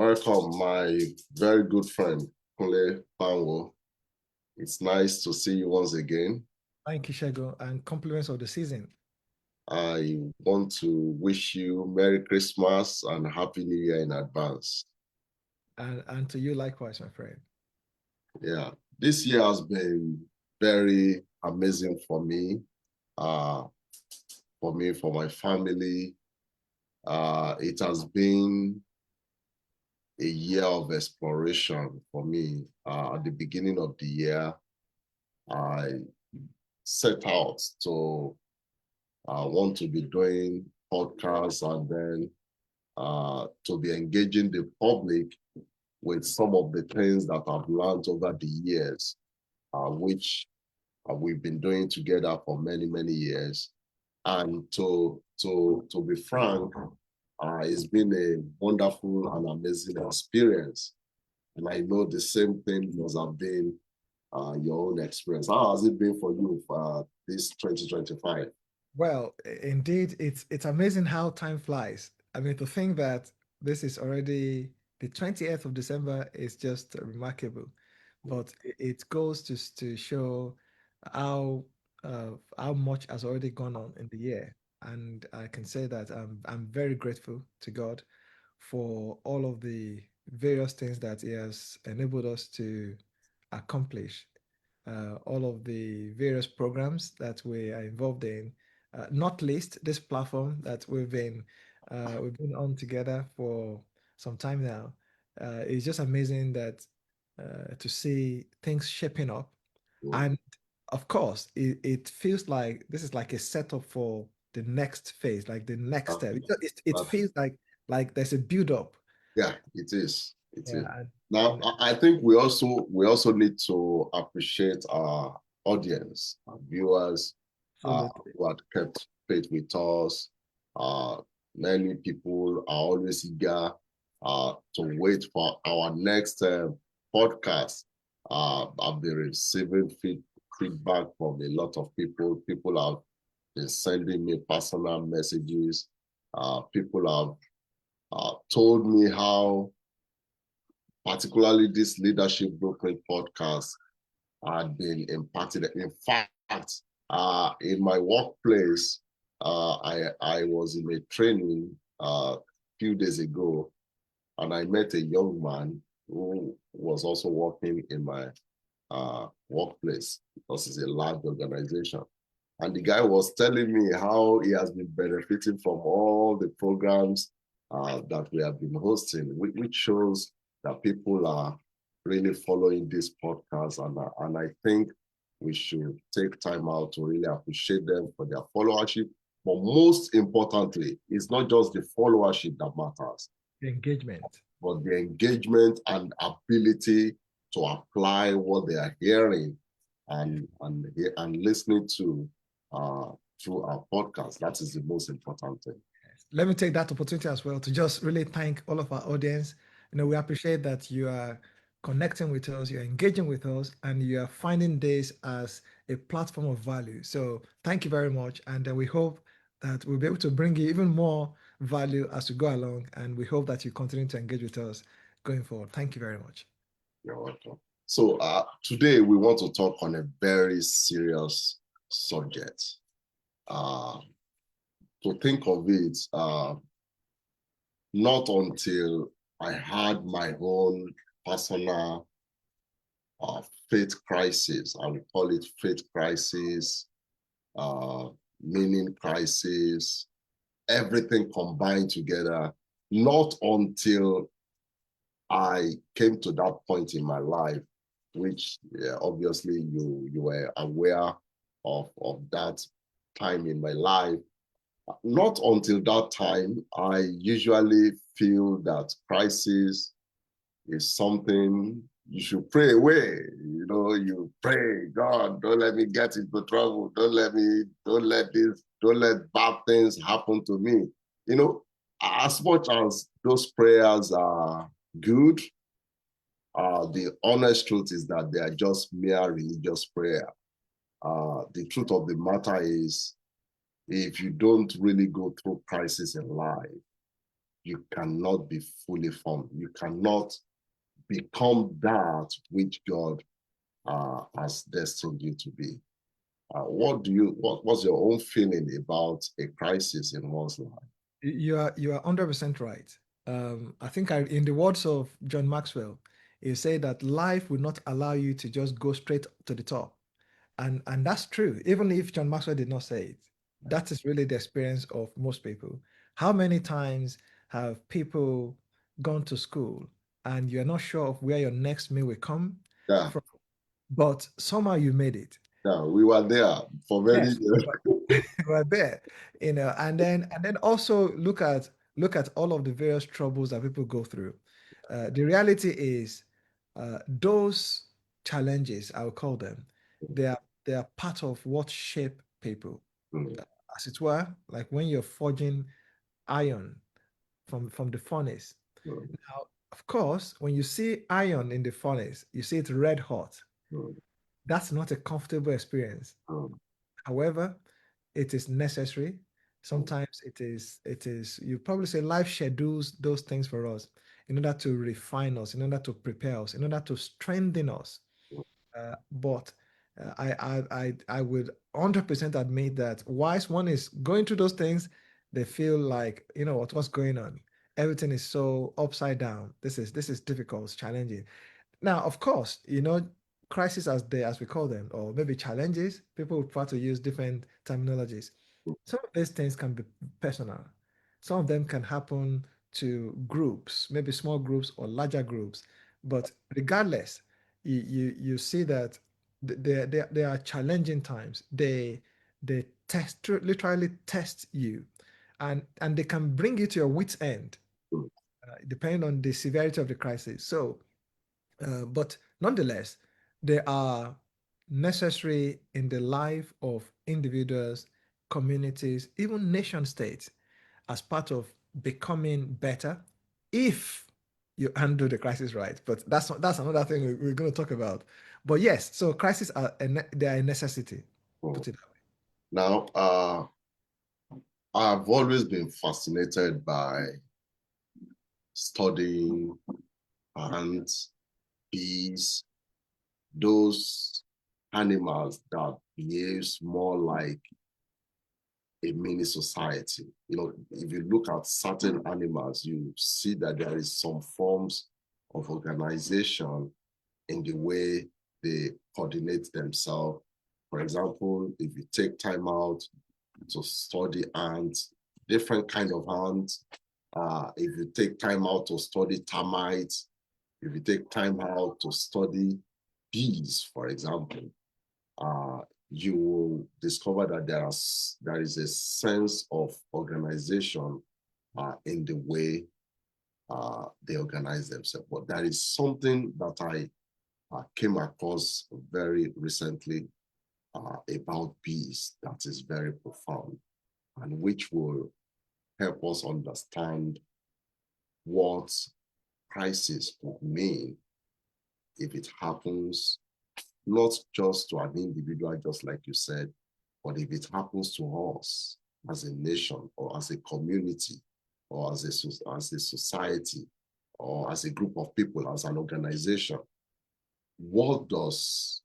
Welcome, my very good friend, Kunle Banwo. It's nice to see you once again. Thank you, Shego, and compliments of the season. I want to wish you Merry Christmas and Happy New Year in advance. And to you likewise, my friend. Yeah, this year has been very amazing for me, uh, for my family. It has been a year of exploration for me. At the beginning of the year, I set out to want to be doing podcasts and then to be engaging the public with some of the things that I've learned over the years, which we've been doing together for many, many years. And to be frank, it's been a wonderful and amazing experience. And I know the same thing must have been your own experience. How has it been for you for this 2025? Well, indeed, it's amazing how time flies. I mean, to think that this is already the 20th of December is just remarkable. But it goes to show how much has already gone on in the year. And I can say that I'm very grateful to God for all of the various things that He has enabled us to accomplish, all of the various programs that we are involved in, not least this platform that we've been on together for some time now. It's just amazing that to see things shaping up, Mm. and of course, it feels like this is like a setup for the next phase, like the next Uh, step. It but feels like there's a build up. yeah, it is. It Yeah, is. Now, I think we also need to appreciate our audience, our viewers, absolutely. who had kept faith with us. Uh, Many people are always eager to wait for our next podcast. I've been receiving feedback from a lot of people. People have been sending me personal messages. People have told me how, particularly this leadership blueprint podcast, had been impacted. In fact, in my workplace, I was in a training a few days ago, and I met a young man who was also working in my workplace because it's a large organization. And the guy was telling me how he has been benefiting from all the programs that we have been hosting, which shows that people are really following this podcast. And I think we should take time out to really appreciate them for their followership. But most importantly, it's not just the followership that matters, The engagement. but the engagement and ability to apply what they are hearing and listening to uh, through our podcast. That is the most important thing. Let me take that opportunity as well to just really thank all of our audience. We appreciate that you are connecting with us, you're engaging with us, and you are finding this as a platform of value. So thank you very much. And we hope that we'll be able to bring you even more value as we go along. And we hope that you continue to engage with us going forward. Thank you very much. You're welcome. So today we want to talk on a very serious subject. Uh, to think of it, not until I had my own personal faith crisis, I would call it faith crisis, uh, meaning crisis, everything combined together. Not until I came to that point in my life, which obviously you were aware of that time in my life. Not until that time, I usually feel that crisis is something you should pray away. You pray, God, don't let me get into trouble. Don't let bad things happen to me. As much as those prayers are good, the honest truth is that they are just mere religious prayer. The truth of the matter is, if you don't really go through crisis in life, you cannot be fully formed. You cannot become that which God has destined you to be. What's your own feeling about a crisis in one's life? You are 100% right. I think in the words of John Maxwell, he said that life will not allow you to just go straight to the top. And that's true. Even if John Maxwell did not say it, that is really the experience of most people. How many times have people gone to school and you're not sure of where your next meal will come Yeah, from, but somehow you made it? yeah, we were there for many Yes, years. were there, and then also look at all of the various troubles that people go through. The reality is, those challenges, I will call them, they are part of what shape people, Mm, as it were, like when you're forging iron from the furnace. mm, Now, of course, when you see iron in the furnace, you see it red hot. mm, That's not a comfortable experience. mm, However, it is necessary. mm, Sometimes it is you probably say life schedules those things for us in order to refine us, in order to prepare us, in order to strengthen us. But I would 100% admit that whilst one is going through those things, they feel like, what's going on. Everything is so upside down. This is difficult, it's challenging. Now, of course, crisis as we call them, or maybe challenges, people would try to use different terminologies. Some of these things can be personal. Some of them can happen to groups, maybe small groups or larger groups. But regardless, you see that there are challenging times. They literally test you, and they can bring you to your wits' end, mm, depending on the severity of the crisis. So but nonetheless, they are necessary in the life of individuals, communities, even nation states, as part of becoming better if you handle the crisis right. But that's another thing we're going to talk about. But yes, so crises they are a necessity. mm. Put it that way. Now, I've always been fascinated by studying ants, bees, those animals that behaves more like a mini society. If you look at certain animals, you see that there is some forms of organization in the way they coordinate themselves. For example, if you take time out to study ants, different kind of ants, if you take time out to study termites, if you take time out to study bees, for example, uh, you will discover that there is a sense of organization in the way they organize themselves. But there is something that I came across very recently about bees that is very profound and which will help us understand what crisis would mean if it happens not just to an individual, just like you said, but if it happens to us as a nation or as a community or as a society or as a group of people, as an organization, what does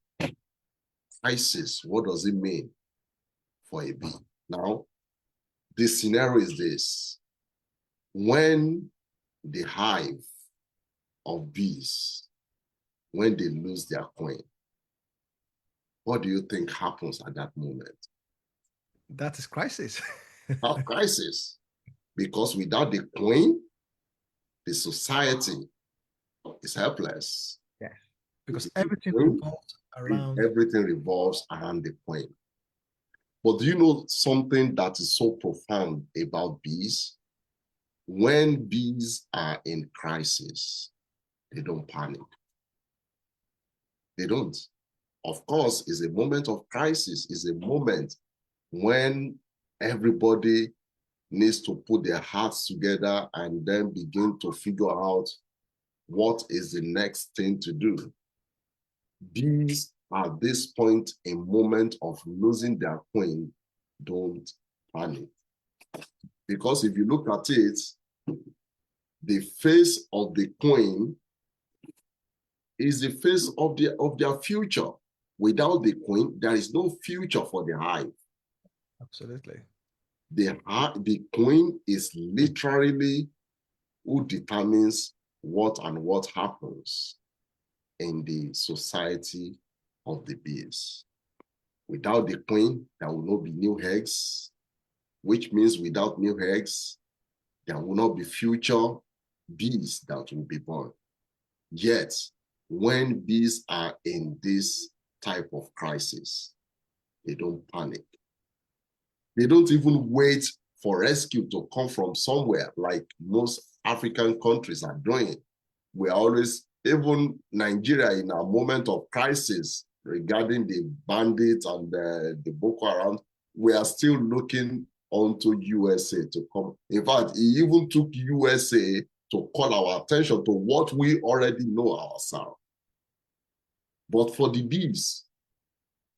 what does it mean for a bee? Now, the scenario is this. When the hive of bees, when they lose their queen, what do you think happens at that moment? That is crisis. Of crisis. Because without the queen, the society is helpless. Yeah. With Because the everything queen, revolves around. everything revolves around the queen. But do you know something that is so profound about bees? When bees are in crisis, they don't panic. They don't. Of course, it's a moment of crisis. It's a moment when everybody needs to put their hearts together and then begin to figure out what is the next thing to do. Bees at this point, a moment of losing their queen, don't panic. Because if you look at it, the face of the queen is the face of their future. Without the queen, there is no future for the hive. Absolutely. The queen is literally who determines what happens in the society of the bees. Without the queen, there will not be new eggs, which means without new eggs, there will not be future bees that will be born. Yet, when bees are in this type of crisis, they don't panic. They don't even wait for rescue to come from somewhere like most African countries are doing. We are always, even Nigeria, in a moment of crisis regarding the bandits and the Boko Haram, we are still looking onto USA to come. In fact, it even took USA to call our attention to what we already know ourselves. But for the bees,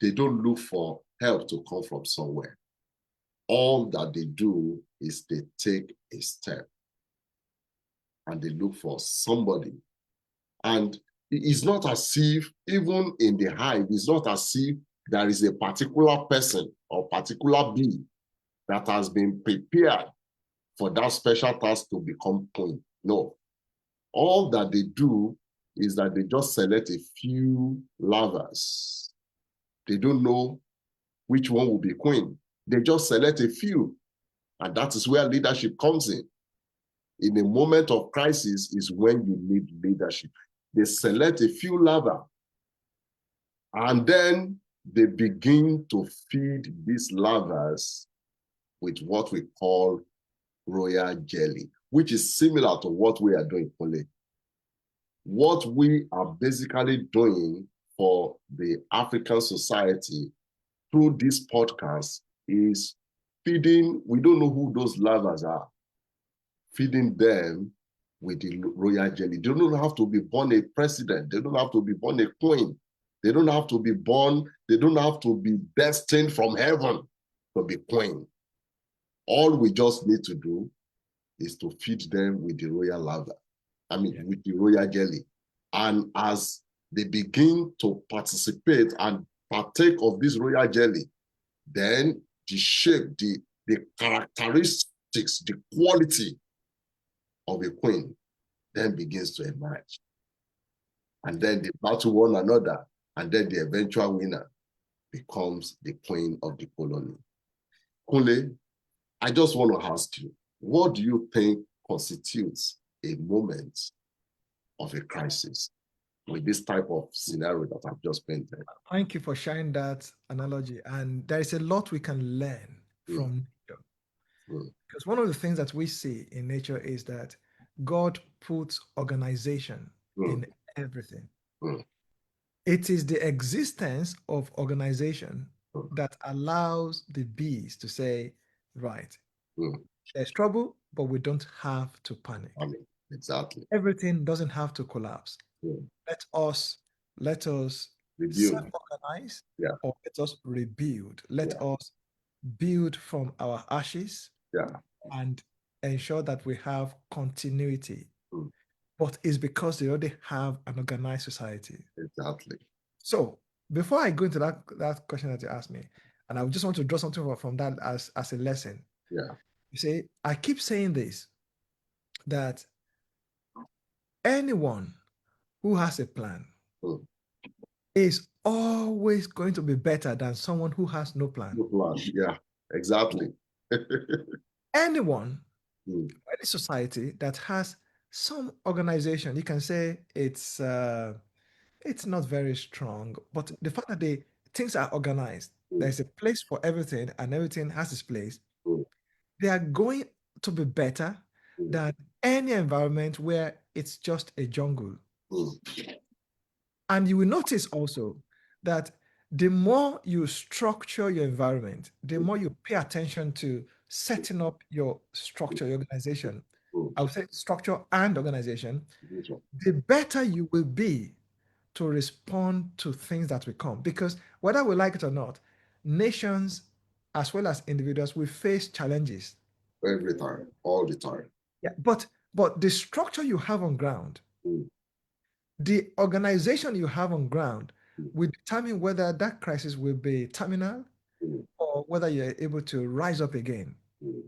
they don't look for help to come from somewhere. All that they do is they take a step and they look for somebody. And it's not as if, even in the hive, it's not as if there is a particular person or particular bee that has been prepared for that special task to become queen. No. All that they do is that they just select a few larvae. They don't know which one will be queen. They just select a few. And that is where leadership comes in. In a moment of crisis is when you need leadership. They select a few larvae, and then they begin to feed these larvae with what we call royal jelly, which is similar to what we are doing, Kunle. What we are basically doing for the African society through this podcast is feeding, we don't know who those larvae are, feeding them with the royal jelly. They don't have to be born a president. They don't have to be born a queen. They don't have to be born, they don't have to be destined from heaven to be queen. All we just need to do is to feed them with the royal larvae. With the royal jelly. And as they begin to participate and partake of this royal jelly, then the shape, the characteristics, the quality of a queen then begins to emerge. And then they battle one another, and then the eventual winner becomes the queen of the colony. Kunle, I just want to ask you, what do you think constitutes a moment of a crisis with this type of scenario that I've just painted? Thank you for sharing that analogy. And there is a lot we can learn from nature. Because one of the things that we see in nature is that God puts organization in everything. It is the existence of organization that allows the bees to say, right, there's trouble, but we don't have to panic. Exactly. Everything doesn't have to collapse. Let us self-organize, or let us rebuild. Let us build from our ashes and ensure that we have continuity. But it's because they already have an organized society. Exactly. So before I go into that question that you asked me, and I just want to draw something from that as a lesson. Yeah. You see, I keep saying this, that anyone who has a plan is always going to be better than someone who has no plan. No plan. Yeah, exactly. Anyone, any society that has some organization, you can say it's not very strong, but the fact that things are organized, there's a place for everything, and everything has its place. They are going to be better than any environment where it's just a jungle. And you will notice also that the more you structure your environment, the more you pay attention to setting up your structure, your organization, I would say structure and organization, the better you will be to respond to things that will come. Because whether we like it or not, nations as well as individuals will face challenges. Every time, all the time. Yeah, but But the structure you have on ground, mm, the organization you have on ground mm, will determine whether that crisis will be terminal mm, or whether you're able to rise up again mm,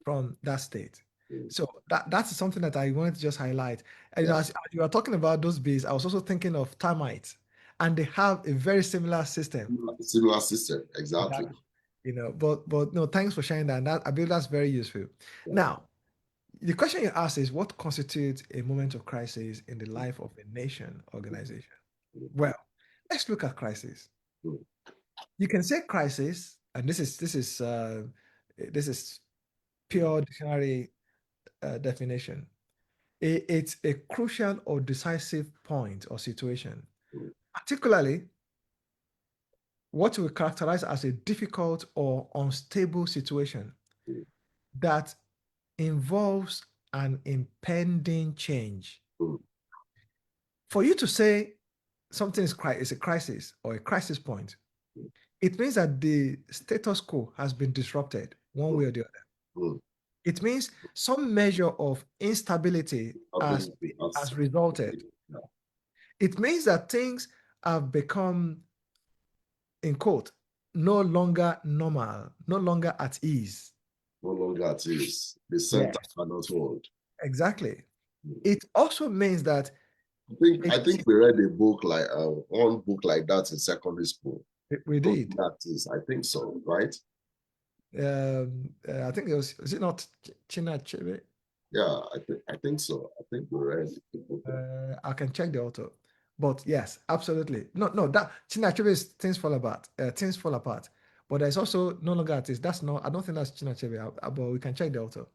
from that state. mm. So that's something that I wanted to just highlight. And, Yeah, as you were talking about those bees, I was also thinking of termites, and they have a very similar system. similar system, exactly. Exactly. But no, thanks for sharing that. And that I believe that's very useful. Yeah. Now, the question you asked is what constitutes a moment of crisis in the life of a nation organization? Mm, Well, let's look at crisis. mm, You can say crisis, and this is mm, pure dictionary definition. It's a crucial or decisive point or situation, mm, particularly what we characterize as a difficult or unstable situation mm, that involves an impending change. mm, For you to say something is a crisis or a crisis point, mm, it means that the status quo has been disrupted one way or the other. mm. It means some measure of instability Ability has as resulted. yeah, It means that things have become, in quote, no longer normal, no longer at ease. no longer at ease. The Yeah, center cannot hold. exactly. Mm. It also means that I it, think we read a book like one book like that in secondary school. we No did. longer at ease. I think so, right? I think it was it not China Chebe? Yeah, I think so. I think we read the book. I can check the author. But yes, absolutely. No, that China Chebe is things fall apart. Things fall apart. But there's also no longer artist. That's not, I don't think that's China Chebe, but we can check the author.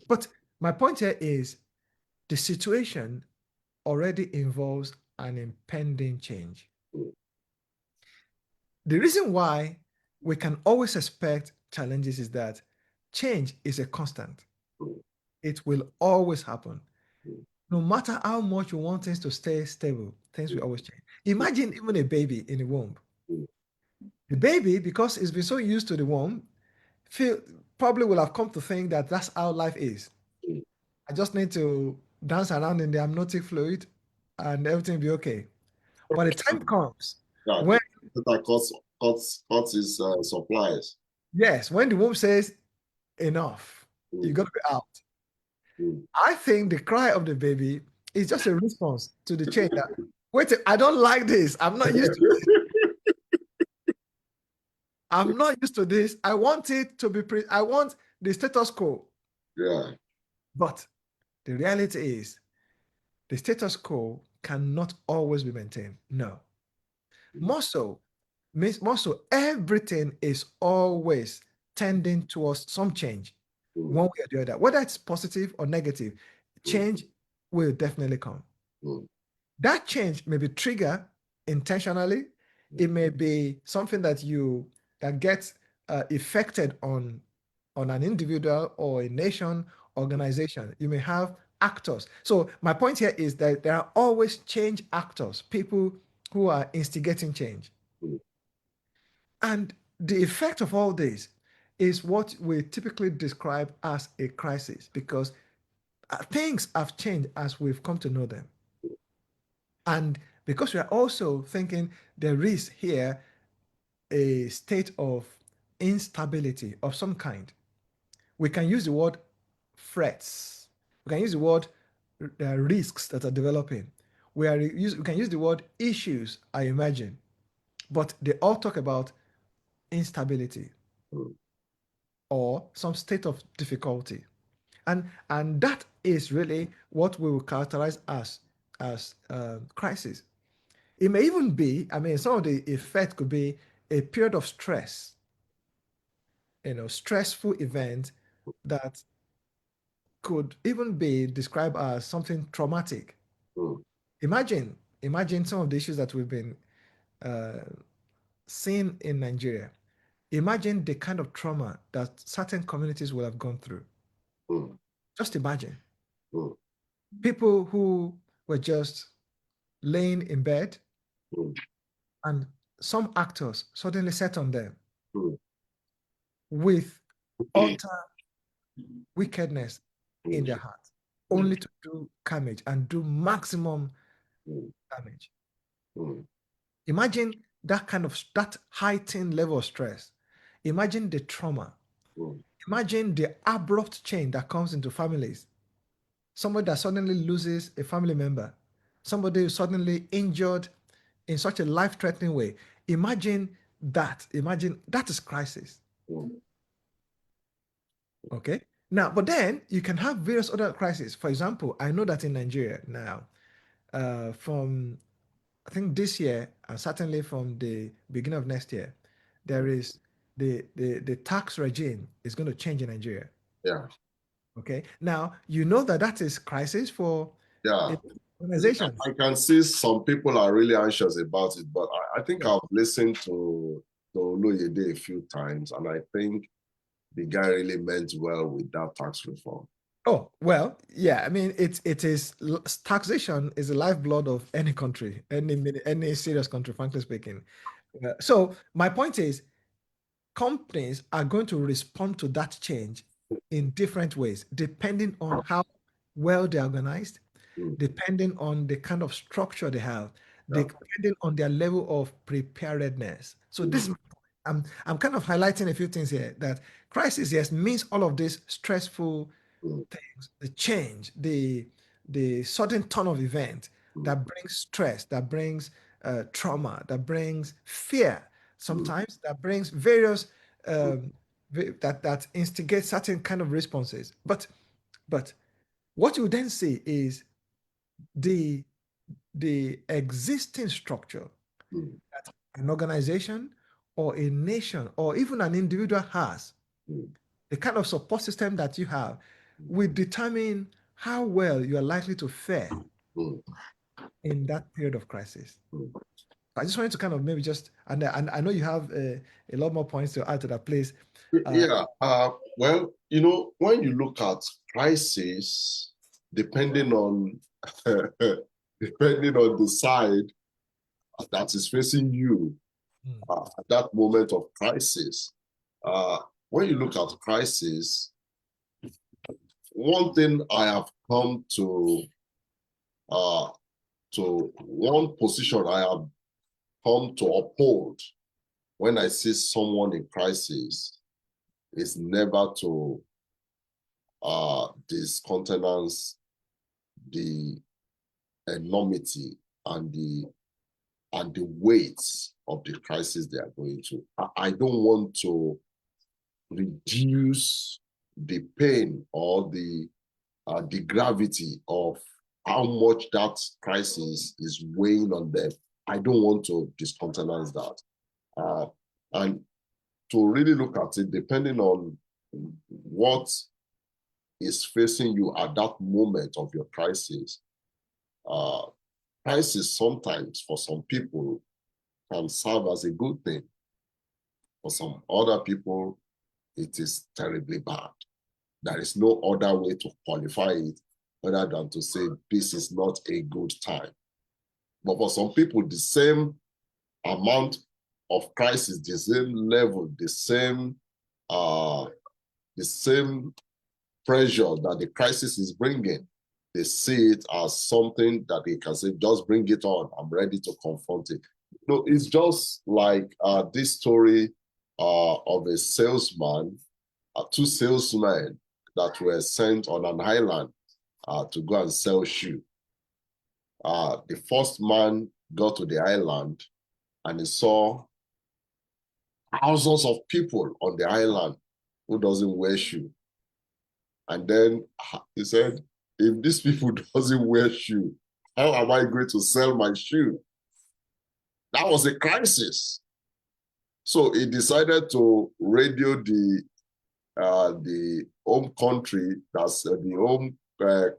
But my point here is the situation already involves an impending change. Mm, The reason why we can always expect challenges is that change is a constant. mm, It will always happen. mm, No matter how much you want things to stay stable, things will mm, always change. Imagine even a baby in the womb. mm, The baby, because it's been so used to the womb, feel probably will have come to think that that's how life is. mm. I just need to dance around in the amniotic fluid and everything will be okay. But the time comes Yeah, when, that cuts his supplies. yes, when the womb says enough, you're Mm, going to be out. mm. I think the cry of the baby is just a response to the change that, wait, I don't like this. I'm not used to this. I'm not used to this. I want it to be, I want the status quo. Yeah. But the reality is the status quo cannot always be maintained. No. Mm, More so, more so, everything is always tending towards some change, mm, one way or the other. Whether it's positive or negative, mm, change will definitely come. mm, That change may be triggered intentionally. mm, It may be something that gets affected on an individual or a nation organization. You may have actors. So my point here is that there are always change actors, people who are instigating change. mm, And the effect of all this is what we typically describe as a crisis because things have changed as we've come to know them. And because we are also thinking there is here a state of instability of some kind, we can use the word threats. We can use the word risks that are developing. We can use the word issues, I imagine, but they all talk about instability mm, or some state of difficulty. And that is really what we will characterize as crisis. It may even be, I mean, some of the effect could be a period of stress, stressful event that could even be described as something traumatic. mm, Imagine some of the issues that we've been uh, seeing in Nigeria. Imagine the kind of trauma that certain communities will have gone through. mm, Just imagine mm, people who were just laying in bed mm, and some actors suddenly set on them mm, with utter wickedness in mm, their heart. only to do damage and do maximum damage. Imagine that kind of that heightened level of stress. Imagine the trauma. Imagine the abrupt change that comes into families. Somebody that suddenly loses a family member, somebody who's suddenly injured in such a life-threatening way. Imagine that. Imagine that is crisis. Okay. Now, but then you can have various other crises. For example, I know that in Nigeria now, from I think this year and certainly from the beginning of next year, there is the tax regime is going to change in Nigeria. Yeah. Okay. Now you know that that is crisis for organizations. I can see some people are really anxious about it, but I think I've listened to Oloyede a few times, and I think the guy really meant well with that tax reform. Oh, well, yeah. I mean, it is taxation is the lifeblood of any country, any serious country, frankly speaking. So my point is, companies are going to respond to that change in different ways, depending on how well they're organized, depending on the kind of structure they have, depending on their level of preparedness. So this is I'm kind of highlighting a few things here that crisis, yes, means all of these stressful things, the change, the sudden turn of event that brings stress, that brings trauma, that brings fear, sometimes that brings various that instigate certain kind of responses. But what you then see is the existing structure that an organization or a nation or even an individual has, the kind of support system that you have will determine how well you are likely to fare in that period of crisis. I just wanted to kind of maybe just, and I know you have a lot more points to add to that, please. Well, when you look at crisis, depending on depending on the side that is facing you at that moment of crisis, when you look at crisis, one thing I have come to one position I have come to uphold when I see someone in crisis is never to discountenance the enormity and the weight of the crisis they are going through. I don't want to reduce the pain or the gravity of how much that crisis is weighing on them. I don't want to discountenance that. And to really look at it, depending on what is facing you at that moment of your crisis, crisis sometimes for some people can serve as a good thing. For some other people, it is terribly bad. There is no other way to qualify it other than to say this is not a good time. But for some people, the same amount of crisis, the same level, the same pressure that the crisis is bringing, they see it as something that they can say, just bring it on. I'm ready to confront it. It's just like this story of a salesman, two salesmen that were sent on an island to go and sell shoe. The first man got to the island and he saw thousands of people on the island who doesn't wear shoe. And then he said, if these people doesn't wear shoe, how am I going to sell my shoe? That was a crisis. So he decided to radio the home country, that's the home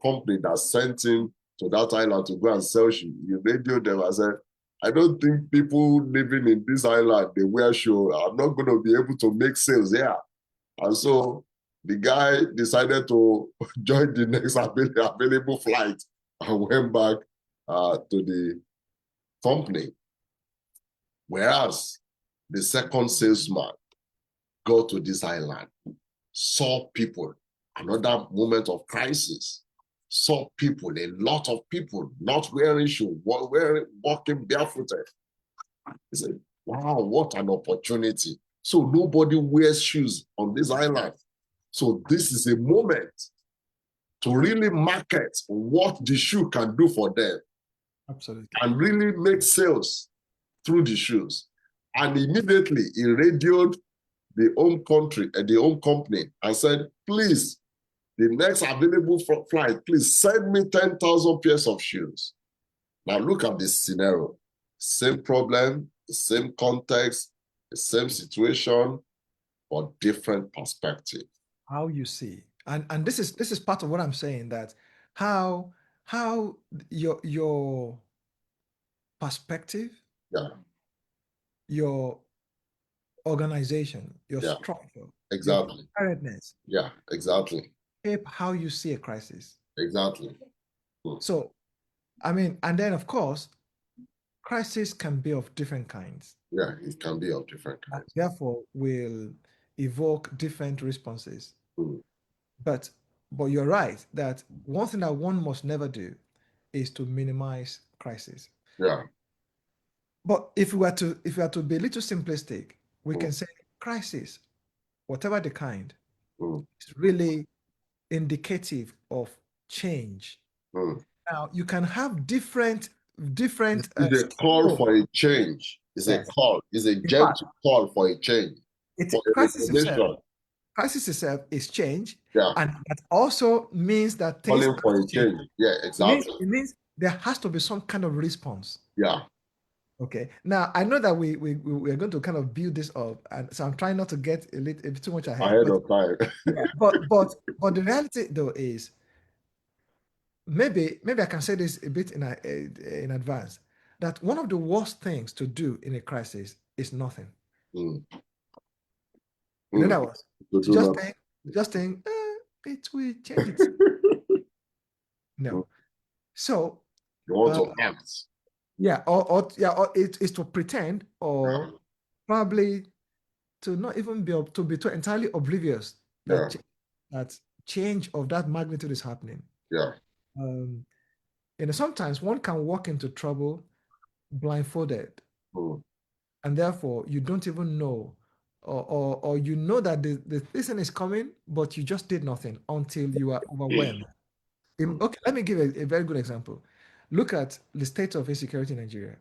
company that sent him to that island to go and sell shoe. He radioed them and said, I don't think people living in this island, they wear shoe. I'm not going to be able to make sales here. And so the guy decided to join the next available flight and went back to the company. Whereas the second salesman got to this island, saw people, another moment of crisis, saw people, a lot of people not wearing shoes, walking barefooted. He said, wow, what an opportunity. So nobody wears shoes on this island. So this is a moment to really market what the shoe can do for them. Absolutely. And really make sales through the shoes. And immediately he radioed the home country and the home company and said, please, the next available flight, please send me 10,000 pairs of shoes. Now look at this scenario. Same problem, the same context, the same situation, but different perspective. How you see, and this is part of what I'm saying, that how your perspective, Yeah, your organization, your yeah, structure, your exactly. preparedness Yeah, exactly. shape how you see a crisis. Exactly. So, I mean, and then of course, crisis can be of different kinds. Yeah, it can be of different And kinds. therefore, will evoke different responses. Mm. But you're right that one thing that one must never do is to minimize crisis. Yeah. But if we are to be a little simplistic, we Mm. can say crisis, whatever the kind, Mm. is really indicative of change. Mm. Now you can have different It's a call oh, for a change. It's a yes. call. It's a In fact, gentle call for a change, it's for a recognition. crisis itself is change, Yeah. and that also means that things Calling for have a to change. change. Yeah, exactly. It means there has to be some kind of response. Yeah. Okay. Now I know that we are going to kind of build this up, and so I'm trying not to get a bit too much ahead. Ahead But of time. yeah, but the reality though is, maybe I can say this a bit in advance, that one of the worst things to do in a crisis is nothing. Mm. In Mm. other words, To to do just not. think, it will change it. Mm. No. So You want uh, to act. yeah, or it is to pretend, or Yeah. probably to not even be entirely oblivious that Yeah. that change of that magnitude is happening. Yeah. Um, sometimes one can walk into trouble blindfolded, Mm. and therefore you don't even know, or you know that the thing is coming, but you just did nothing until you are overwhelmed. Mm. Okay, let me give a very good example. Look at the state of insecurity in Nigeria,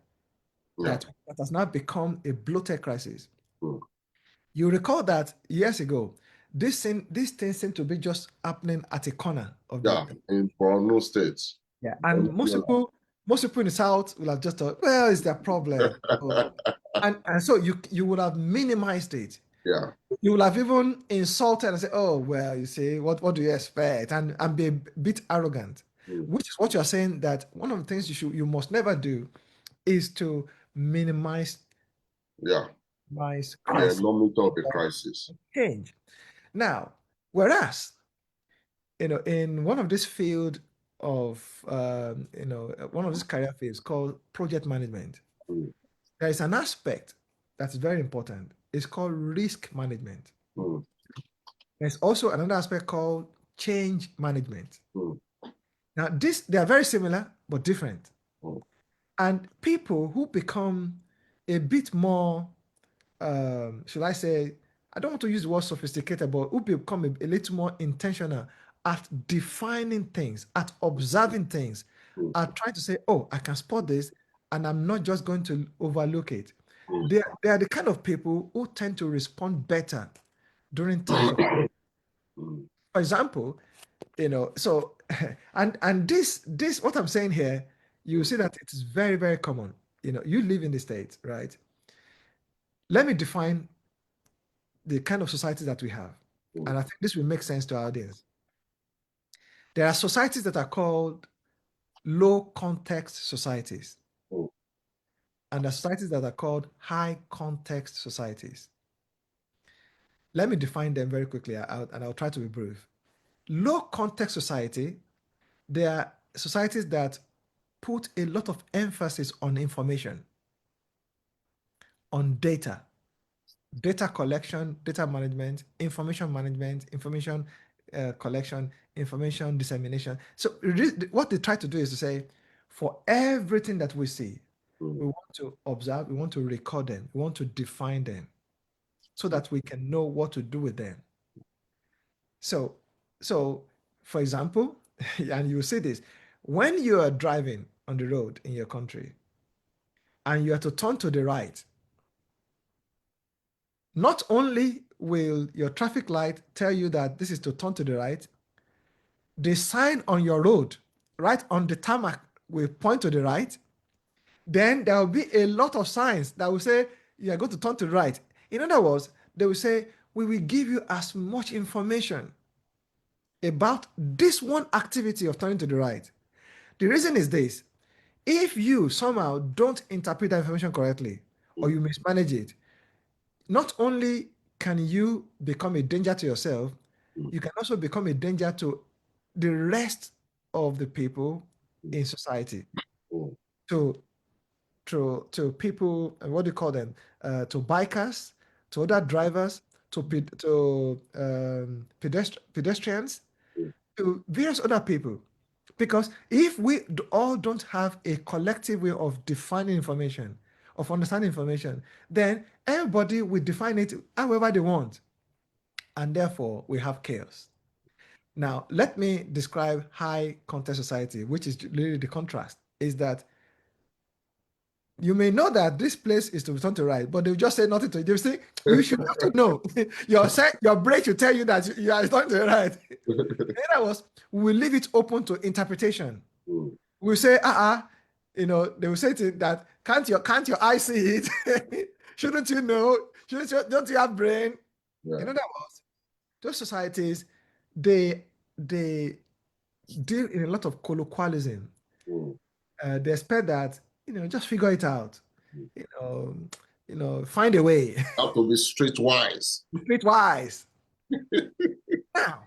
Yeah. that has now become a bloated crisis. Mm. You recall that years ago, this thing seemed to be just happening at a corner of Yeah. the. In Borno State. Yeah, and Borno. most people in the south will have just thought, well, it's their problem. So, and so you would have minimized it. Yeah. You will have even insulted and say, oh, well, you see, what do you expect? And be a bit arrogant, Mm. which is what you're saying, that one of the things you must never do is to minimize Yeah. The crisis enormity of a or crisis. change. Now, whereas, in one of this field of, one of these career fields called project management, Mm. there is an aspect that's very important. It's called risk management. Mm. There's also another aspect called change management. Mm. Now, they are very similar but different. Mm. And people who become a bit more, should I say, I don't want to use the word sophisticated, but who become a little more intentional at defining things, at observing things, Mm. at trying to say, oh, I can spot this, and I'm not just going to overlook it. Mm. They are the kind of people who tend to respond better during times of, Mm. for example, so and this what I'm saying here, you Mm. see that it is very, very common. You live in the States, right? Let me define the kind of society that we have, Mm. and I think this will make sense to our audience. There are societies that are called low context societies, Mm. and there are societies that are called high context societies. Let me define them very quickly, and I'll try to be brief. Low context society, they are societies that put a lot of emphasis on information, on data collection, data management, information collection, information dissemination. So what they try to do is to say, for everything that we see, we want to observe, we want to record them, we want to define them so that we can know what to do with them. So, so for example, and you will see this, when you are driving on the road in your country and you are to turn to the right, not only will your traffic light tell you that this is to turn to the right, the sign on your road, right on the tarmac, will point to the right. Then there will be a lot of signs that will say you are going to turn to the right. In other words, they will say, we will give you as much information about this one activity of turning to the right. The reason is this: if you somehow don't interpret that information correctly or you mismanage it, not only can you become a danger to yourself, you can also become a danger to the rest of the people in society, to people, what do you call them, to bikers, to other drivers, to pedestrians, to various other people. Because if we all don't have a collective way of defining information, of understanding information, then everybody will define it however they want. And therefore, we have chaos. Now, let me describe high context society, which is really the contrast, is that you may know that this place is to turn to right, but they'll just say nothing to you. They'll say, you should have to know. Your brain should tell you that you are turning to the right. In other words, we'll leave it open to interpretation. We'll say, they will say that, can't your eye see it? Shouldn't you know? Don't you have brain? Yeah. In other words, those societies, they deal in a lot of colloquialism. They expect that, just figure it out. Find a way. Have to be streetwise. Streetwise. Now,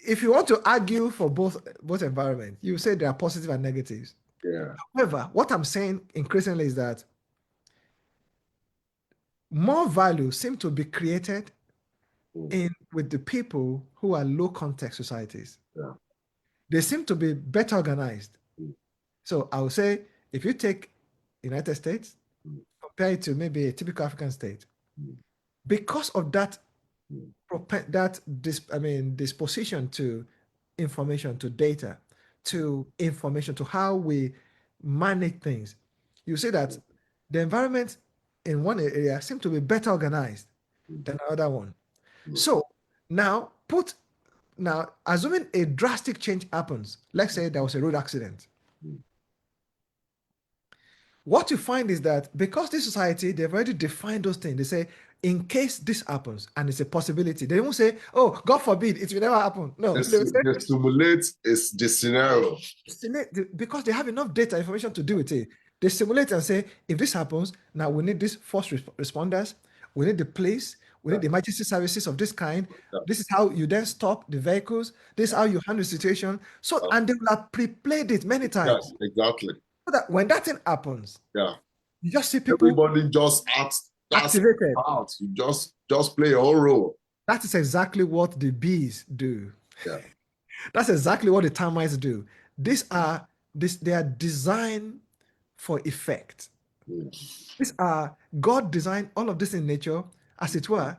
if you want to argue for both environments, you say there are positive and negatives. Yeah. However, what I'm saying increasingly is that more value seems to be created with the people who are low context societies. Yeah. They seem to be better organized. So I would say, if you take United States, compare it to maybe a typical African state, because of that disposition to information, to data, to information, to how we manage things, you see that the environment in one area seems to be better organized than the other one. So now assuming a drastic change happens, let's say there was a road accident. What you find is that because this society, they've already defined those things. They say, in case this happens, and it's a possibility, they won't say, oh, God forbid, it will never happen. No, they simulate the scenario. Because they have enough data, information to do with it. They simulate and say, if this happens, now we need these first responders, we need the police, we need the emergency services of this kind. This is how you then stop the vehicles. This is how you handle the situation. So, and they will have pre-played it many times. Yes, exactly. So that when that thing happens, you just see people. Everybody just activated. You just play your own role. That is exactly what the bees do. Yeah. That's exactly what the termites do. They are designed for effect. God designed all of this in nature, as it were,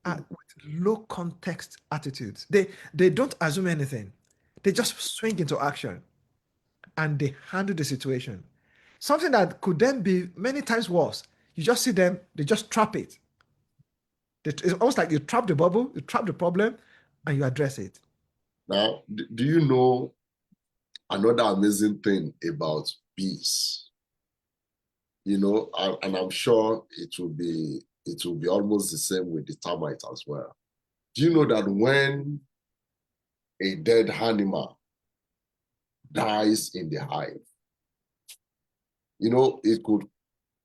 with low context attitudes. They don't assume anything. They just swing into action and they handle the situation. Something that could then be many times worse. You just see them, they just trap it. It's almost like you trap the bubble, you trap the problem, and you address it. Now, do you know another amazing thing about bees? And I'm sure it will be almost the same with the termite as well. Do you know that when a dead animal dies in the hive, it could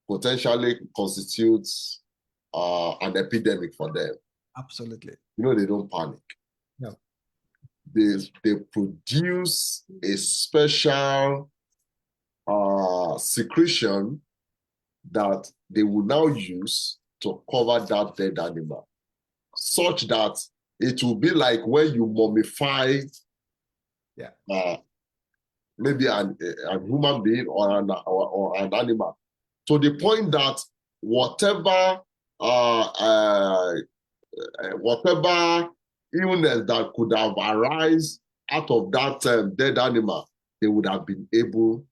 potentially constitute an epidemic for them? Absolutely. They don't panic. No. They produce a special secretion that they will now use to cover that dead animal, such that it will be like when you mummify maybe a human being or an animal, to the point that whatever whatever illness that could have arisen out of that dead animal, they would have been able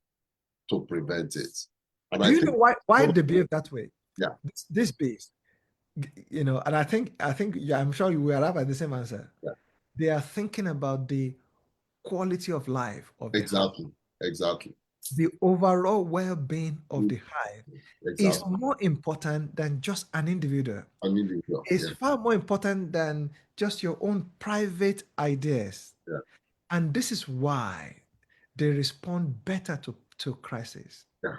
to prevent it. And do you know why they behave that way? Yeah. This beast, you know, and I think yeah, I'm sure you will arrive at the same answer. Yeah. They are thinking about the quality of life of the Exactly. hive. Exactly. The overall well-being of the hive is Exactly. more important than just an individual. An individual. It's Yeah. far more important than just your own private ideas. Yeah. And this is why they respond better to crisis. Yeah.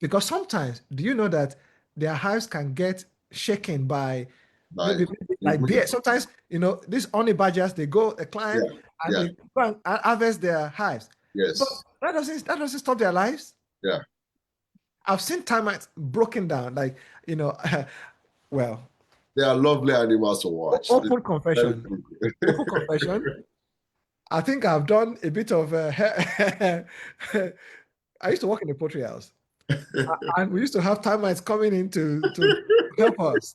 Because sometimes, do you know that their hives can get shaken by maybe like beer? Sometimes, you know, these honey badgers, they climb and they go and harvest their hives. Yes. But that doesn't stop their lives. Yeah. I've seen termites broken down, like, you know, well. They are lovely animals to watch. Open confession. Open confession. I think I've done a bit of I used to work in a poultry house. And we used to have termites coming in to help us.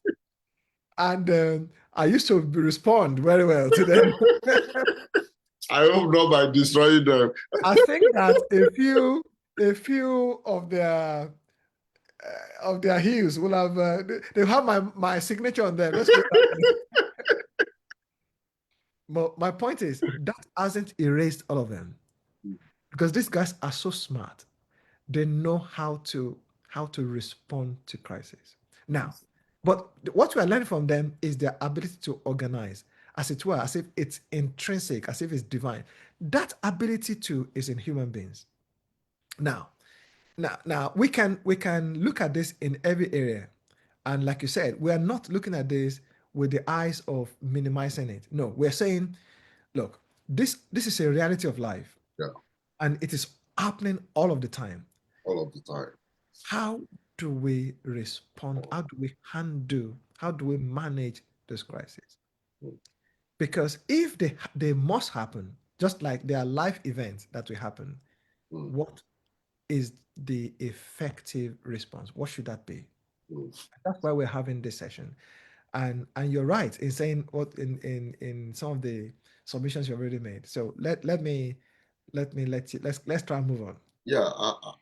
And I used to respond very well to them. I hope not by destroying them. I think that a few of their heels will have they'll have my signature on them. Let's put that. But my point is that hasn't erased all of them, because these guys are so smart. They know how to respond to crisis. Now, but what we are learning from them is their ability to organize, as it were, as if it's intrinsic, as if it's divine. That ability too is in human beings. Now we can look at this in every area, and like you said, we are not looking at this with the eyes of minimizing it. No, we're saying, look, this is a reality of life, and it is happening all of the time. All of the time. How do we respond? How do we handle? How do we manage this crisis? Because if they must happen, just like there are life events that will happen, what is the effective response? What should that be? That's why we're having this session. And you're right in saying what in some of the submissions you've already made. So let's try and move on. Yeah,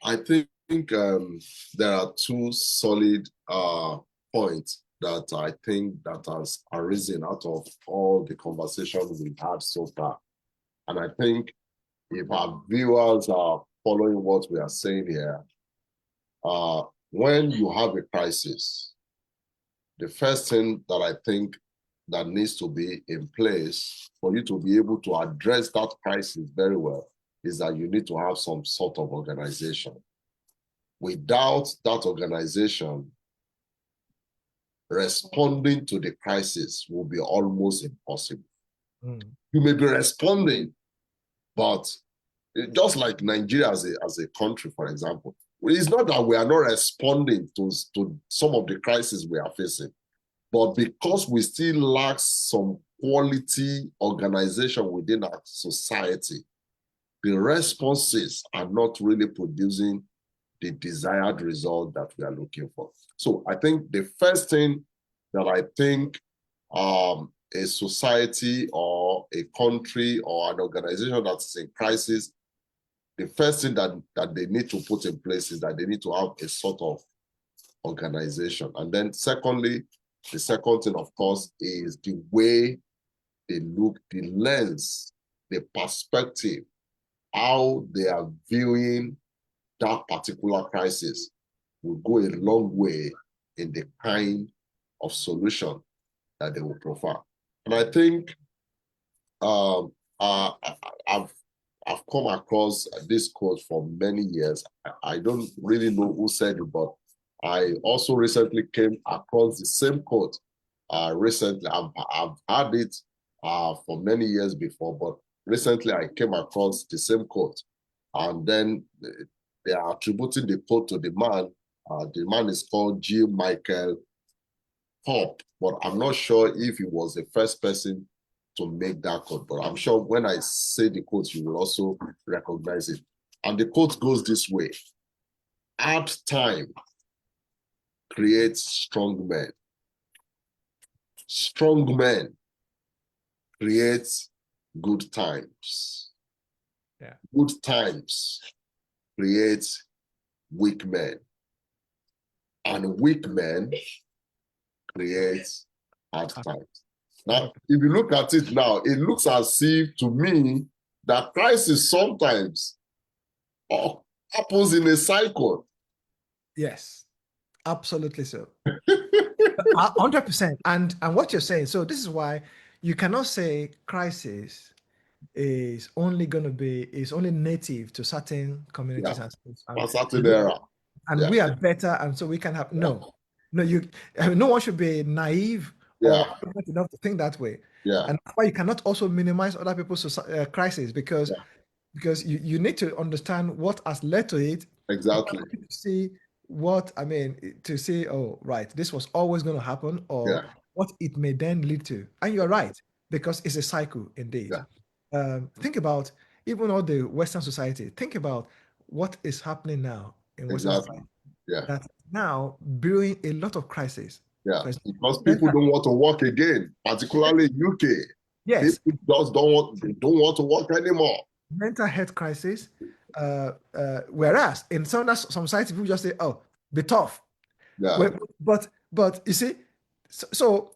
I think there are two solid points that I think that has arisen out of all the conversations we've had so far. And I think if our viewers are following what we are saying here, when you have a crisis, the first thing that I think that needs to be in place for you to be able to address that crisis very well is that you need to have some sort of organization. Without that organization, responding to the crisis will be almost impossible. You may be responding, but just like Nigeria as a country, for example, it's not that we are not responding to some of the crises we are facing, but because we still lack some quality organization within our society, the responses are not really producing the desired result that we are looking for. So I think the first thing that I think a society or a country or an organization that's in crisis, the first thing that they need to put in place is that they need to have a sort of organization. And then secondly, the second thing, of course, is the way they look, the lens, the perspective, how they are viewing that particular crisis will go a long way in the kind of solution that they will prefer. And I think I've come across this quote for many years. I don't really know who said it, but I also recently came across the same quote recently. I've had it for many years before, but recently I came across the same quote. And then they are attributing the quote to the man. The man is called G. Michael Hope, but I'm not sure if he was the first person to make that quote, but I'm sure when I say the quote, you will also recognize it. And the quote goes this way: hard time creates strong men. Strong men create good times. Yeah. Good times create weak men. And weak men create hard times. Now, if you look at it now, it looks as if, to me, that crisis sometimes happens in a cycle. Yes, absolutely so. 100%. And what you're saying, so this is why you cannot say crisis is only native to certain communities Yeah, and, a certain era. Yeah, we are better, and so we can have no one should be naive yeah, or arrogant enough to think that way. yeah, And that's why you cannot also minimize other people's crisis, because yeah, you need to understand what has led to it. exactly. To see what I mean, to say, oh, right, this was always going to happen, or Yeah, what it may then lead to. And you're right, because it's a cycle indeed. yeah, Think about even all the Western society. Think about what is happening now in Western exactly. society, Yeah, that now brewing a lot of crisis. yeah. For example, Because people don't want to work again, particularly in UK. yes, People just don't want to work anymore. mental health crisis. Whereas in some society, people just say, "Oh, be tough." Yeah, Well, but you see, so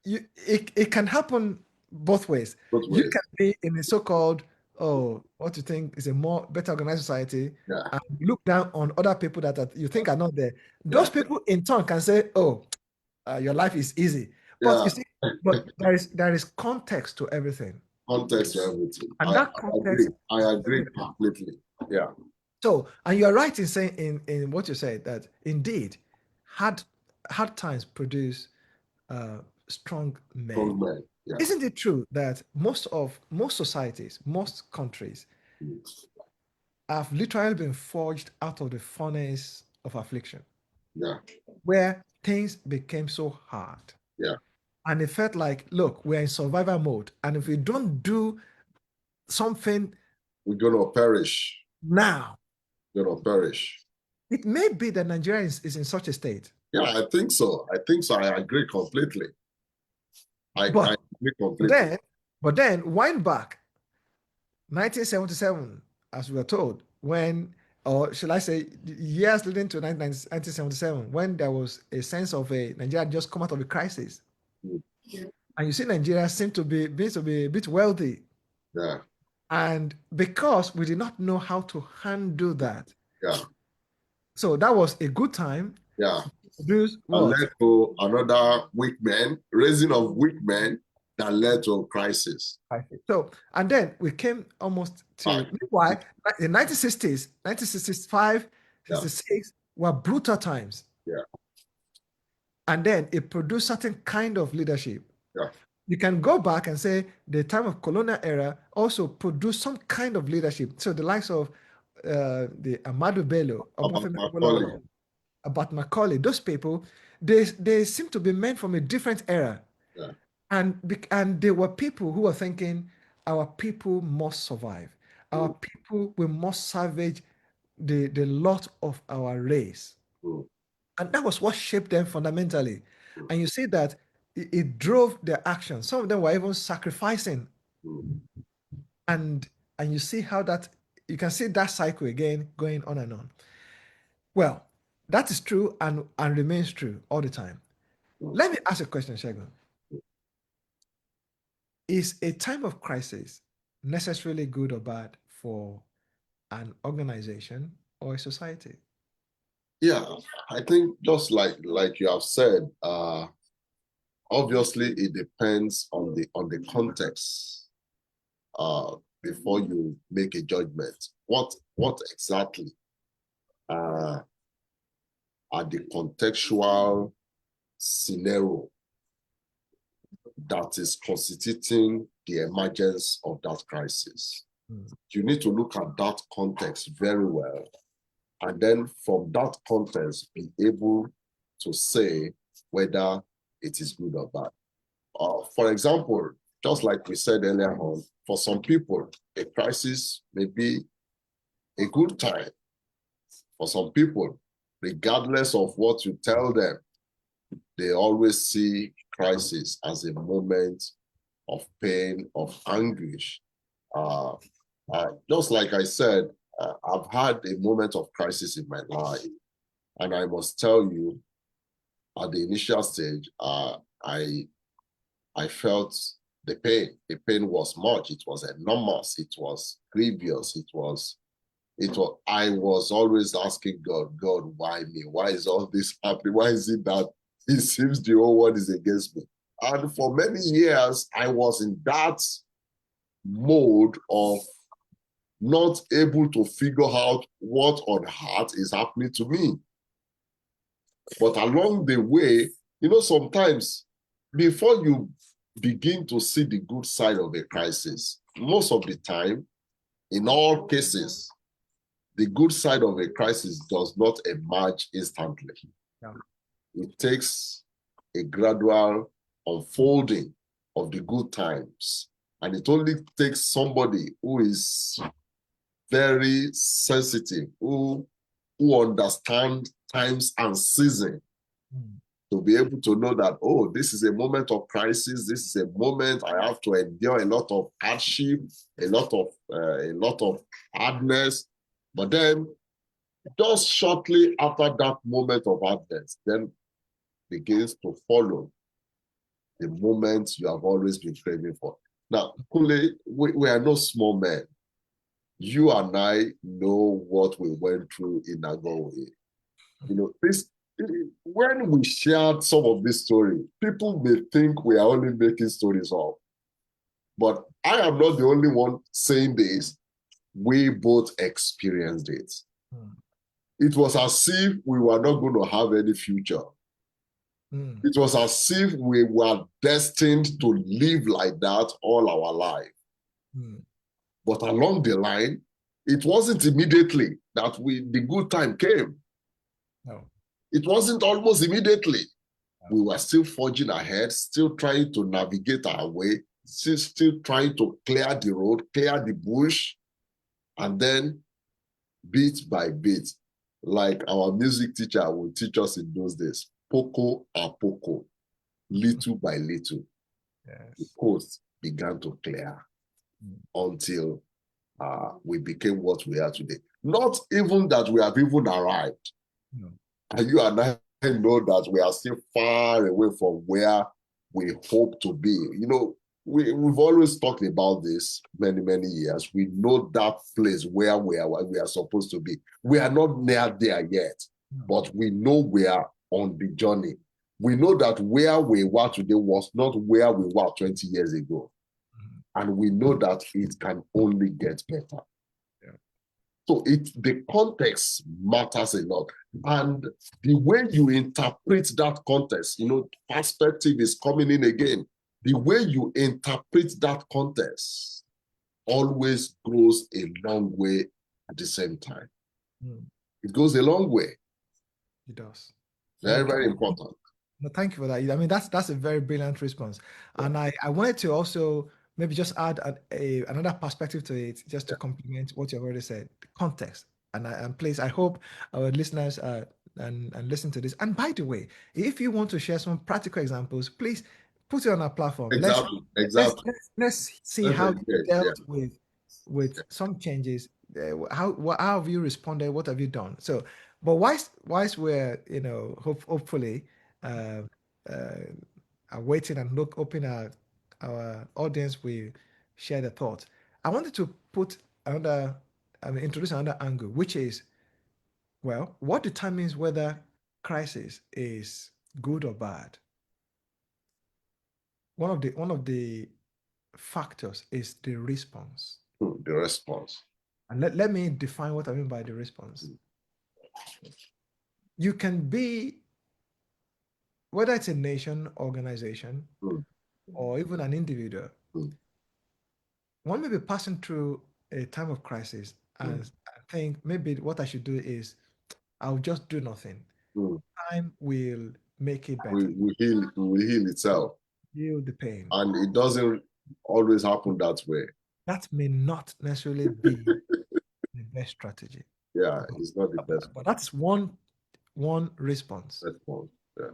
it can happen both ways. both You ways. can be in a so-called, oh, what you think is a more better organized society, Yeah, and look down on other people you think are not there. yeah, Those people in turn can say, oh, your life is easy. But yeah. you see, but there is context to everything. Context to everything. And I that agree. context is I very agree important. completely. Yeah, So, and you're right in saying in what you said, that indeed hard hard times produce strong men. strong men. Yeah. Isn't it true that most societies, most countries have literally been forged out of the furnace of affliction, Yeah, where things became so hard? yeah. And it felt like, look, we're in survival mode. And if we don't do something We're gonna perish. now, We're gonna perish. it may be that Nigeria is in such a state. Yeah, I think so. I think so. I agree completely. I But agree completely. then, wind back 1977, as we were told, when, or shall I say, years leading to 1977, when there was a sense of a Nigeria had just come out of a crisis. Mm. And you see, Nigeria seemed to be a bit wealthy. Yeah, And because we did not know how to handle that, yeah, so that was a good time yeah. to do And what? led to another weak man, raising of weak men that led to a crisis. So, and then we came almost to, Right. meanwhile, the 1960s, 1965, Yeah, 66 were brutal times. yeah, And then it produced certain kind of leadership. yeah. You can go back and say the time of colonial era also produced some kind of leadership. So the likes of the Amadu Bello, About Obafemi Macaulay. Awolowo, about Macaulay, those people, they seem to be men from a different era. Yeah. And they were people who were thinking, our people must survive. Our Mm, people, we must salvage the lot of our race. mm, And that was what shaped them fundamentally. mm, And you see that it drove their actions. Some of them were even sacrificing. mm. And you see how that, you can see that cycle again going on and on. Well, that is true and remains true all the time. Let me ask a question, Shagun. Is a time of crisis necessarily good or bad for an organization or a society? Yeah, I think just like you have said, obviously it depends on the context before you make a judgment. What exactly uh, are the contextual scenario that is constituting the emergence of that crisis? Mm. You need to look at that context very well, and then from that context, be able to say whether it is good or bad. For example, just like we said earlier on, for some people, a crisis may be a good time. For some people, regardless of what you tell them, they always see crisis as a moment of pain, of anguish. Uh, just like I said, I've had a moment of crisis in my life. And I must tell you, at the initial stage, I felt the pain. The pain was much. It was enormous. It was grievous. I was always asking God, God, why me? Why is all this happening? Why is it that it seems the whole world is against me? And for many years, I was in that mode of not able to figure out what on earth is happening to me. But along the way, sometimes before you begin to see the good side of a crisis, most of the time, in all cases, the good side of a crisis does not emerge instantly. Yeah. It takes a gradual unfolding of the good times. And it only takes somebody who is very sensitive, who understands times and season to be able to know that, oh, this is a moment of crisis. This is a moment I have to endure a lot of hardship, a lot of hardness. But then, just shortly after that moment of hardness, then begins to follow the moment you have always been craving for. Now, Kunle, we are no small men. You and I know what we went through in Nagoya. When we shared some of this story, people may think we are only making stories up. But I am not the only one saying this. We both experienced it. It was as if we were not going to have any future. It was as if we were destined to live like that all our life. But along the line, it wasn't immediately that the good time came. No. It wasn't almost immediately. No. We were still forging ahead, still trying to navigate our way, still trying to clear the road, clear the bush, and then bit by bit, like our music teacher would teach us in those days, poco a poco, little by little, the coast began to clear until we became what we are today. Not even that we have even arrived. No. And you and I know that we are still far away from where we hope to be. We've always talked about this many, many years. We know that place where we are supposed to be. We are not near there yet, but we know we are on the journey. We know that where we were today was not where we were 20 years ago. And we know that it can only get better. Yeah. So the context matters a lot. And the way you interpret that context, perspective is coming in again. The way you interpret that context always goes a long way at the same time. It goes a long way. It does. Very, very important. No, thank you for that. I mean, that's a very brilliant response. Yeah. And I wanted to also maybe just add another perspective to it, just to complement what you've already said, the context. And please, I hope our listeners and listen to this. And by the way, if you want to share some practical examples, please put it on our platform. Exactly. Let's see how you dealt with some changes. How have you responded? What have you done? So, but whilst we're hopefully are waiting and hoping our audience will share their thoughts, I wanted to introduce another angle, which is, well, what determines whether crisis is good or bad? One of the factors is the response. The response. And let me define what I mean by the response. You can be, whether it's a nation, organization, or even an individual, one may be passing through a time of crisis and I think maybe what I should do is I'll just do nothing. Time will make it better. Will heal itself. Feel the pain. And it doesn't always happen that way. That may not necessarily be the best strategy. Yeah, But, it's not the best but that's one response. response. Yeah.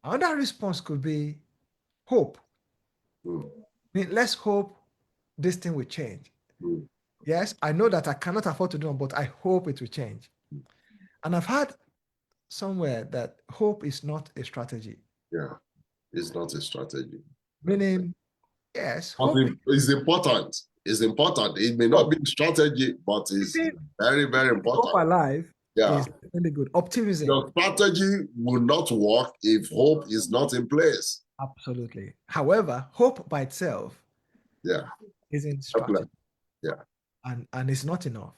Another response could be hope. Mm, I mean, let's hope this thing will change. mm, Yes, I know that I cannot afford to do it, but I hope it will change. And I've heard somewhere that hope is not a strategy. yeah, it's not a strategy. Meaning, yes, But hope, it's important. It's important. It may not hope, be a strategy, but it's keeping very, very hope important. alive Yeah. is really good. Optimism. Your strategy will not work if hope is not in place. Absolutely. However, hope by itself Yeah. isn't Helpless. strategy Yeah. and it's not enough.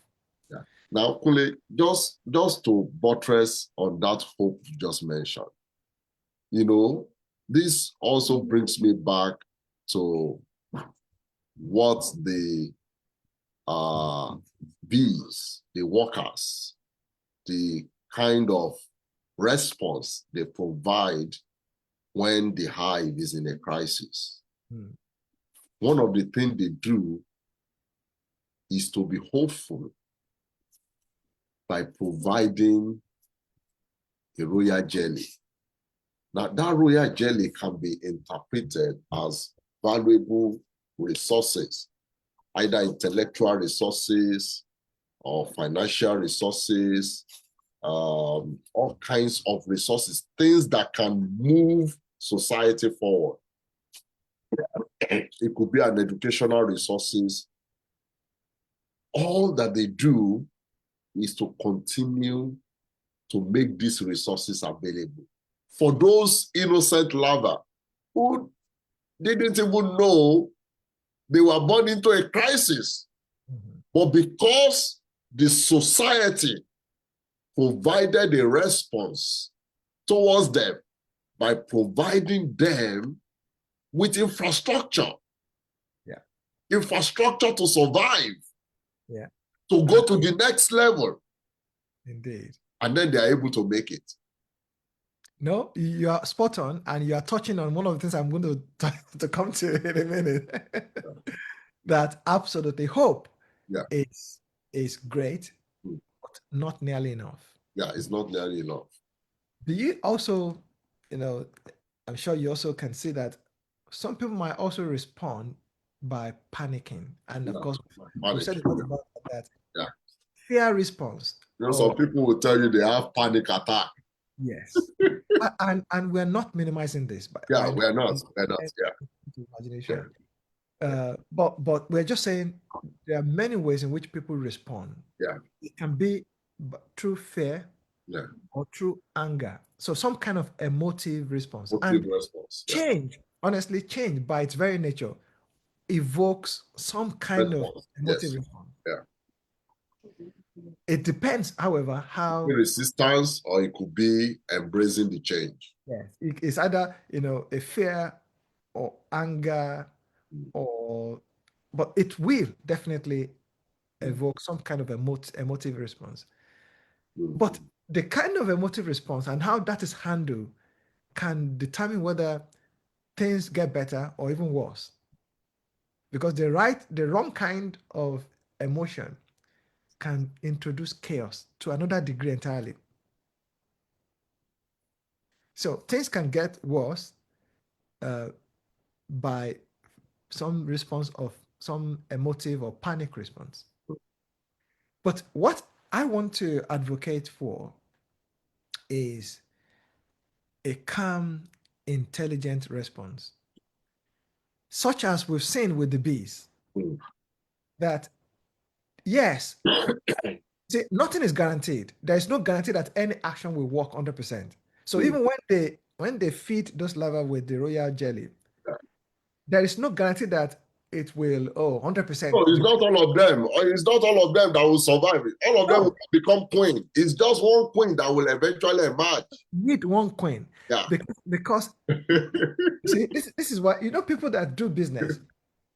Yeah. Now, Kunle, just to buttress on that hope you just mentioned, this also brings me back to what the uh, bees, the workers, the kind of response they provide when the hive is in a crisis. Hmm. One of the things they do is to be hopeful by providing a royal jelly. Now, that royal jelly can be interpreted as valuable resources, either intellectual resources or financial resources, all kinds of resources, things that can move society forward. It could be an educational resources. All that they do is to continue to make these resources available for those innocent larvae who didn't even know they were born into a crisis. Mhm. But because the society provided a response towards them by providing them with infrastructure, Yeah. infrastructure to survive, Yeah. to go to the next level, Indeed. and then they are able to make it. No, you are spot on, and you are touching on one of the things I'm going to come to in a minute. That absolutely hope Yeah. is great, Mm. but not nearly enough. Yeah, it's not nearly enough. Do you also, you know, I'm sure you also can see that some people might also respond by panicking. And of Yeah. course, we Panic. said a lot about that. Yeah. Fear response. Some Or people will tell you they have panic attack. yes. And we're not minimizing this Yeah, by we're not. We're not. Yeah. Yeah. imagination. But we're just saying there are many ways in which people respond. Yeah. It can be through fear Yeah. or through anger. So some kind of emotive response. Motive And response. Yeah. change, honestly, change by its very nature evokes some kind of Response. emotive Yes. response. Yeah. It depends, however, how Resistance, or it could be embracing the change. yes, it's either a fear or anger Mm. or but it will definitely evoke some kind of emotive response. Mm. But the kind of emotive response and how that is handled can determine whether things get better or even worse. Because the wrong kind of emotion can introduce chaos to another degree entirely. So things can get worse uh, by some response of some emotive or panic response. But what I want to advocate for is a calm, intelligent response, such as we've seen with the bees. Mm. That yes, see, nothing is guaranteed. There is no guarantee that any action will work 100%. So Mm. even when they feed those larvae with the royal jelly, Yeah. there is no guarantee that it will 100%. No, it's not all of them. Or it's not all of them that will survive. All of them No, will become queen. It's just one queen that will eventually emerge. need one queen Yeah. because see this is why people that do business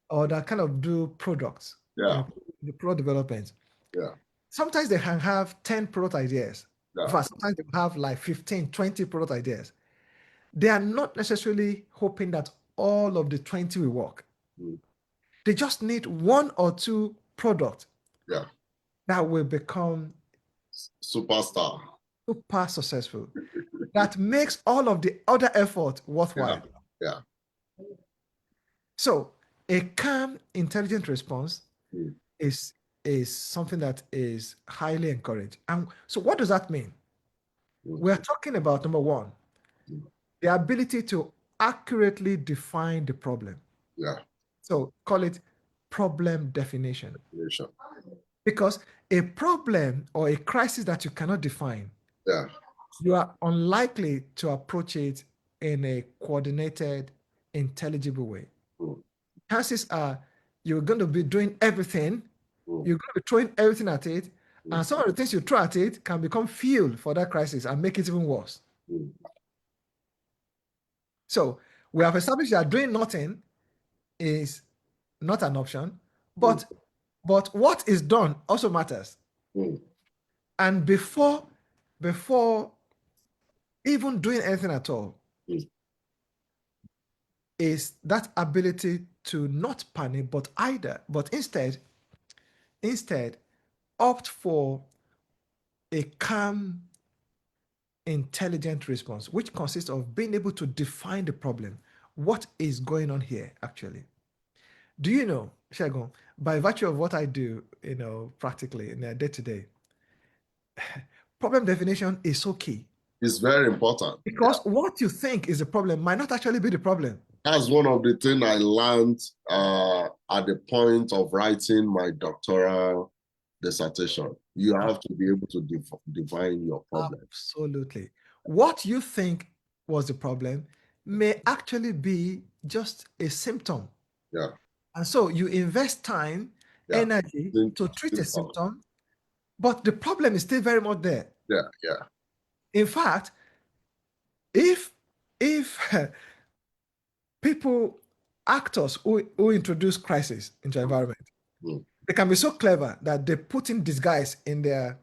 or that kind of do products, Yeah. the product development. Yeah. Sometimes they can have 10 product ideas. In Yeah. fact, sometimes they have like 15, 20 product ideas. They are not necessarily hoping that all of the 20 will work. Mm. They just need one or two products Yeah. that will become Superstar. super successful. That makes all of the other effort worthwhile. Yeah. So a calm, intelligent response Mm. is something that is highly encouraged. And so what does that mean? Mm. We're talking about number one, Mm. the ability to accurately define the problem. Yeah. So call it problem definition. Definition. Because a problem or a crisis that you cannot define, Yeah. you are unlikely to approach it in a coordinated, intelligible way. Mm. Chances are you're going to be doing everything, Mm. you're going to be throwing everything at it, Mm. and some of the things you throw at it can become fuel for that crisis and make it even worse. Mm. So we have established that doing nothing is not an option, Mm. but what is done also matters. Mm. And before even doing anything at all, Mm. is that ability to not panic, but instead opt for a calm, intelligent response, which consists of being able to define the problem. What is going on here, actually? Do you know, Shagun, by virtue of what I do, practically in a day to day, problem definition is so key It's very important. because what you think is a problem might not actually be the problem. That's one of the things I learned at the point of writing my doctoral dissertation. You have to be able to define your problem. Absolutely. What you think was the problem may actually be just a symptom. Yeah. And so you invest time, Yeah. energy to treat a Symptom. symptom, but the problem is still very much there. Yeah. Yeah. In fact, if if people, actors who introduce crisis into environment, Mm. they can be so clever that they put in disguise in the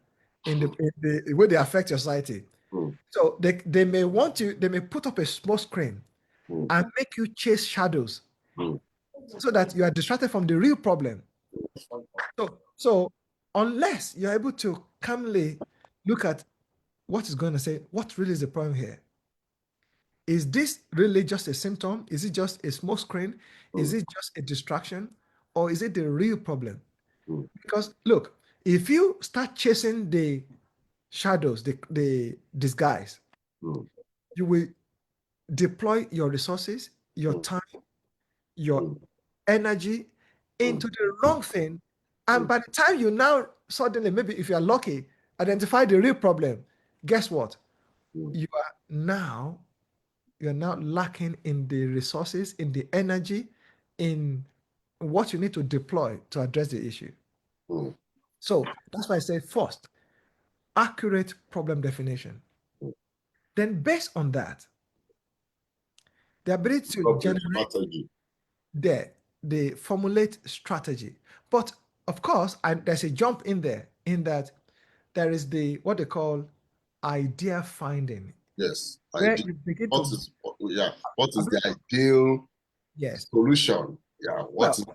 way they affect your society. Mm. So they may put up a small screen Mm. and make you chase shadows Mm. so that you are distracted from the real problem. So unless you're able to calmly look at what is going to say, what really is the problem here? Is this really just a symptom? Is it just a smoke screen? Is Mm. it just a distraction? Or is it the real problem? Mm. Because look, if you start chasing the shadows, the disguise, Mm. you will deploy your resources, your Mm. time, your Mm. energy Mm. into the wrong thing. And Mm. by the time you now suddenly, maybe if you are lucky, identify the real problem, guess what? Mm. You are now you're now lacking in the resources, in the energy, in what you need to deploy to address the issue. Mm. So that's why I say first, accurate problem definition. Mm. Then based on that, the ability to Develop a generate strategy. the formulate strategy. But of course, there's a jump in there in that there is the what they call idea finding, Yes. where Idea. you begin What to is what is the ideal yes. solution? Yeah. What Well, is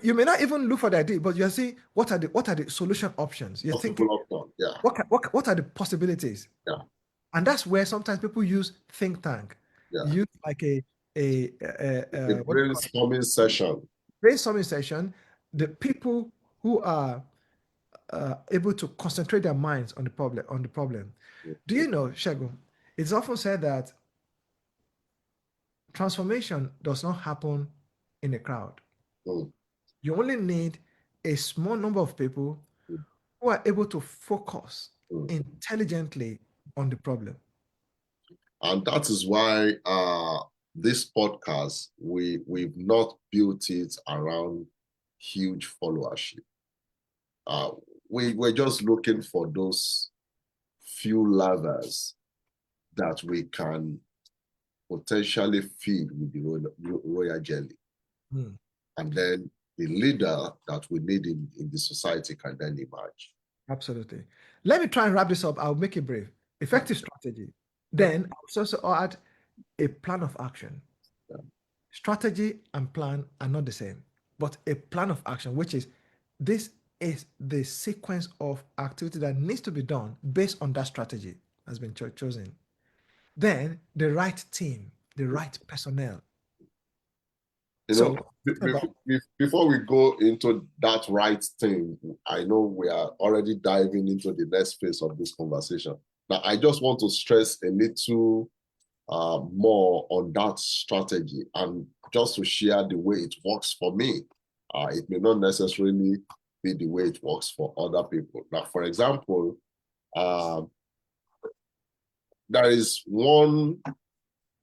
you may not even look for the idea, but you're saying what are the solution options? You're thinking possible outcome? Yeah. what are the possibilities? Yeah. And that's where sometimes people use think tank, Yeah. use like A what do you call brainstorming session. brainstorming session. The people who are able to concentrate their minds on the problem. Do you know, Shagun? It's often said that transformation does not happen in a crowd. Mm. You only need a small number of people Mm. who are able to focus Mm. intelligently on the problem. And that is why this podcast, we've not built it around huge followership. Uh, we're just looking for those few lovers that we can potentially feed with the royal jelly. Hmm. And then the leader that we need in the society can then emerge. Absolutely. Let me try and wrap this up. I'll make it brief. Effective strategy. Yeah. Then I'll also add a plan of action. Yeah. strategy and plan are not the same, but a plan of action, which is this is the sequence of activity that needs to be done based on that strategy has been chosen. Then the right team, the right personnel. You know, So about before we go into that right thing, I know we are already diving into the next phase of this conversation. Now, I just want to stress a little more on that strategy and just to share the way it works for me. It may not necessarily be the way it works for other people. Now, for example, there is one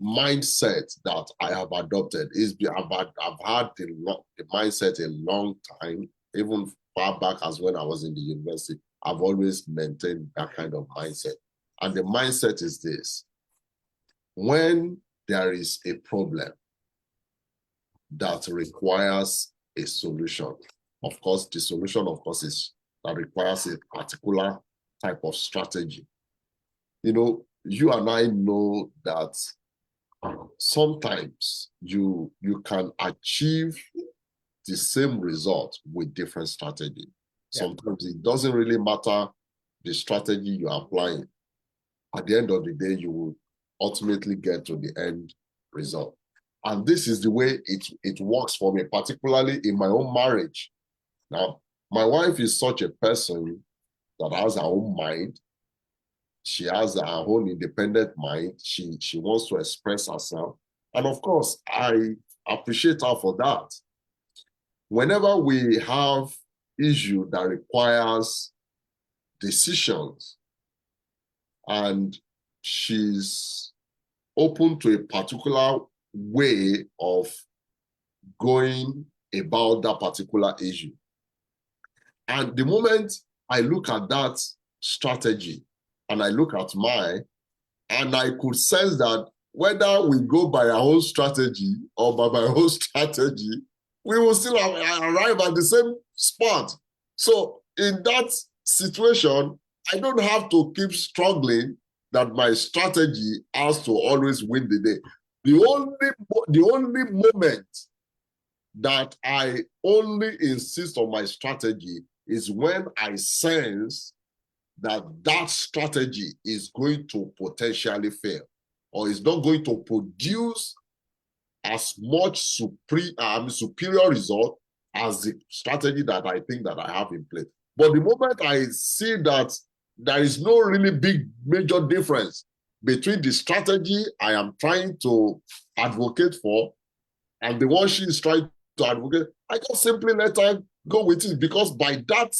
mindset that I have adopted. I've had the mindset a long time, even far back as when I was in the university. I've always maintained that kind of mindset. And the mindset is this: when there is a problem that requires a solution, of course, the solution, of course, is that requires a particular type of strategy. You know, you and I know that sometimes you can achieve the same result with different strategy. Sometimes it doesn't really matter the strategy you're applying. At the end of the day, you will ultimately get to the end result. And this is the way it works for me, particularly in my own marriage. Now, my wife is such a person that has her own mind. She has her own independent mind. She wants to express herself. And of course, I appreciate her for that. Whenever we have issue that requires decisions and she's open to a particular way of going about that particular issue. And the moment I look at that strategy and I look at mine, and I could sense that whether we go by our own strategy or by my own strategy, we will still arrive at the same spot. So in that situation, I don't have to keep struggling that my strategy has to always win the day. The only moment that I only insist on my strategy is when I sense that that strategy is going to potentially fail or is not going to produce as much superior result as the strategy that I think that I have in place. But the moment I see that there is no really big major difference between the strategy I am trying to advocate for and the one she is trying to advocate, I just simply let her go with it, because by that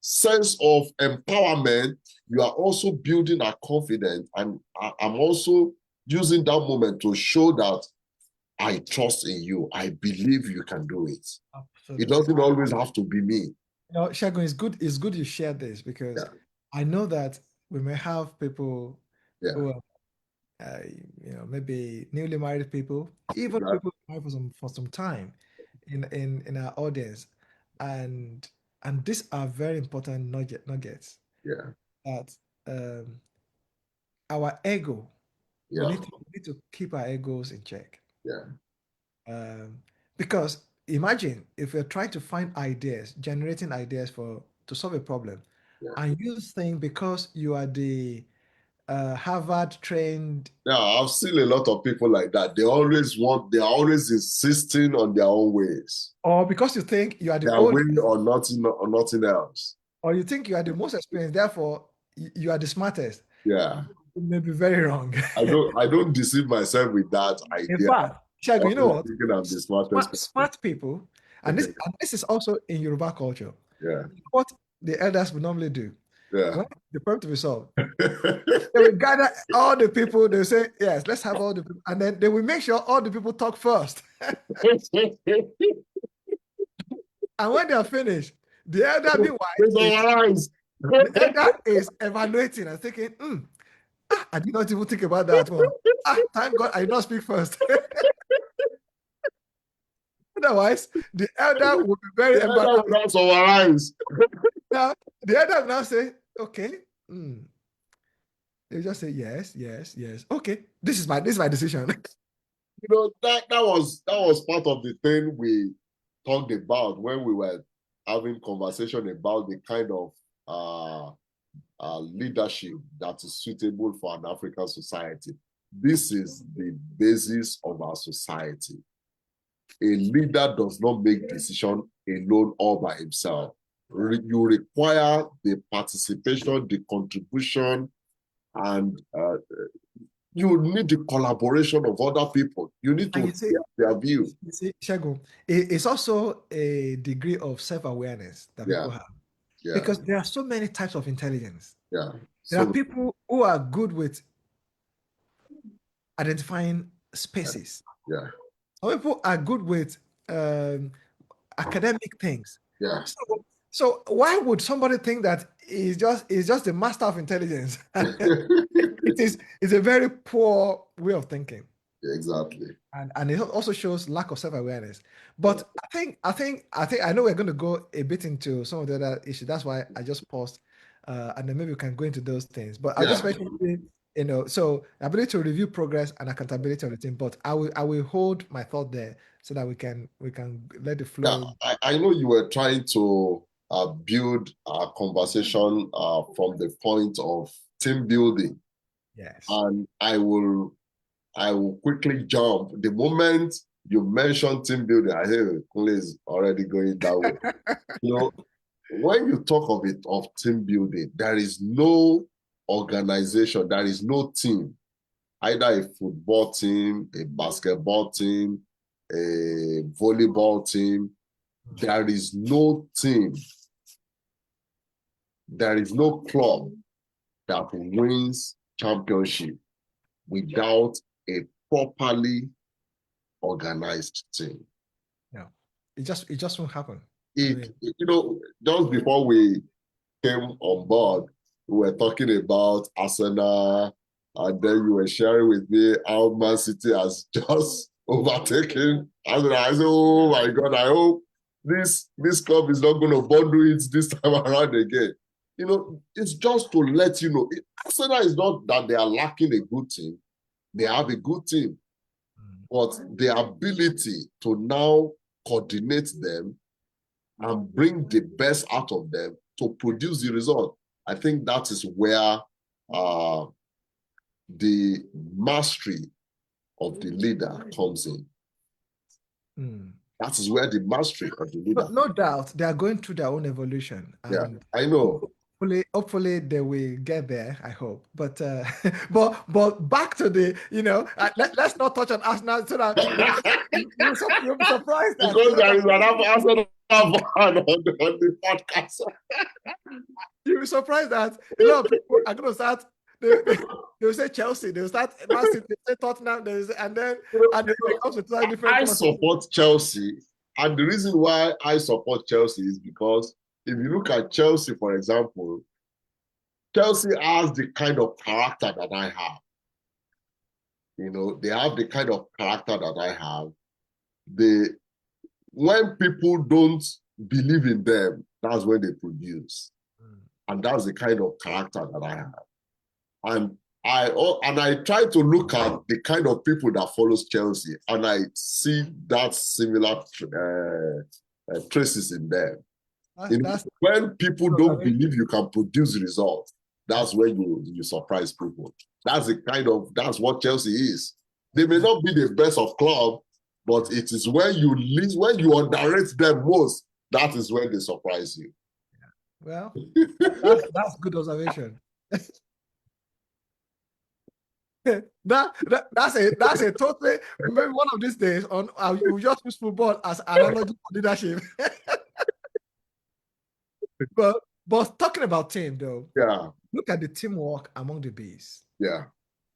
sense of empowerment, you are also building a confidence, and I'm also using that moment to show that I trust in you. I believe you can do it. Absolutely. It doesn't always have to be me. You know, Shagun, it's good you share this, because I know that we may have people who are, maybe newly married people, even people married for some time in our audience, and these are very important nuggets. That our ego, we need to keep our egos in check. Because imagine if you're trying to find ideas, generating ideas to solve a problem, and you think because you are the Harvard trained. Yeah, I've seen a lot of people like that. They are always insisting on their own ways. Or because you think you are the their way or nothing else. Or you think you are the most experienced, therefore you are the smartest. Yeah. It may be very wrong. I don't deceive myself with that idea. In fact, Shagun, you know what? Thinking I'm the smartest smart people, and this is also in Yoruba culture. Yeah. What the elders would normally do. Yeah. When the problem to be solved, they will gather all the people. They will say, "Yes, let's have all the people," and then they will make sure all the people talk first. And when they are finished, the elder, meanwhile, the elder is evaluating and thinking, I did not even think about that one. Thank God I did not speak first. Otherwise, the elder would be very embarrassed. Now, the elder will now say, okay. They just say, yes. Okay, this is my decision. that was part of the thing we talked about when we were having conversation about the kind of leadership that is suitable for an African society. This is the basis of our society. A leader does not make decisions alone all by himself. You require the participation, the contribution, and you need the collaboration of other people. You need to hear their view. You see, Shagun, it's also a degree of self-awareness that people have. Yeah. Because there are so many types of intelligence. Yeah. There are people who are good with identifying spaces. Yeah. Some people are good with academic things. Yeah. So why would somebody think that is just the master of intelligence? It's a very poor way of thinking. Exactly. And it also shows lack of self-awareness. But I know we're going to go a bit into some of the other issues. That's why I just paused, and then maybe we can go into those things. But I'll just mention, so ability to review progress and accountability of the team. But I will hold my thought there so that we can let the flow. Yeah, I know you were trying to build a conversation from the point of team building. Yes. And I will quickly jump. The moment you mention team building, I hear Kunle is already going that way. When you talk of team building, there is no organization, there is no team, either a football team, a basketball team, a volleyball team. There is no team, there is no club that wins championship without a properly organized team. Yeah, it just won't happen. Just before we came on board, we were talking about Arsenal, and then you were sharing with me how Man City has just overtaken Arsenal. I said, oh my God, I hope this club is not going to bundle it this time around again. It's just to let you know, Arsenal is not that they are lacking a good team. They have a good team. But the ability to now coordinate them and bring the best out of them to produce the result, I think that is where the mastery of the leader comes in. That is where the mastery of the leader. No doubt, they are going through their own evolution. And I know. Hopefully they will get there. I hope. But but back to the let's not touch on Arsenal so that you'll be surprised that because there is an Arsenal fan on the podcast. You'll be surprised that a lot of people are going to start. They'll say Chelsea. They'll start Man City. They'll say Tottenham. And then it comes with different. I support Chelsea, and the reason why I support Chelsea is because if you look at Chelsea, for example, Chelsea has the kind of character that I have. They have the kind of character that I have. When people don't believe in them, that's when they produce. And that's the kind of character that I have. And I try to look at the kind of people that follows Chelsea, and I see that similar traces in them. When people don't believe you can produce results, that's when you surprise people. That's what Chelsea is. They may not be the best of club, but it is when you underrate them most, that is when they surprise you. Well, that's good observation. That's a totally, maybe one of these days you just use football as an analogy for leadership. But talking about team though, look at the teamwork among the bees.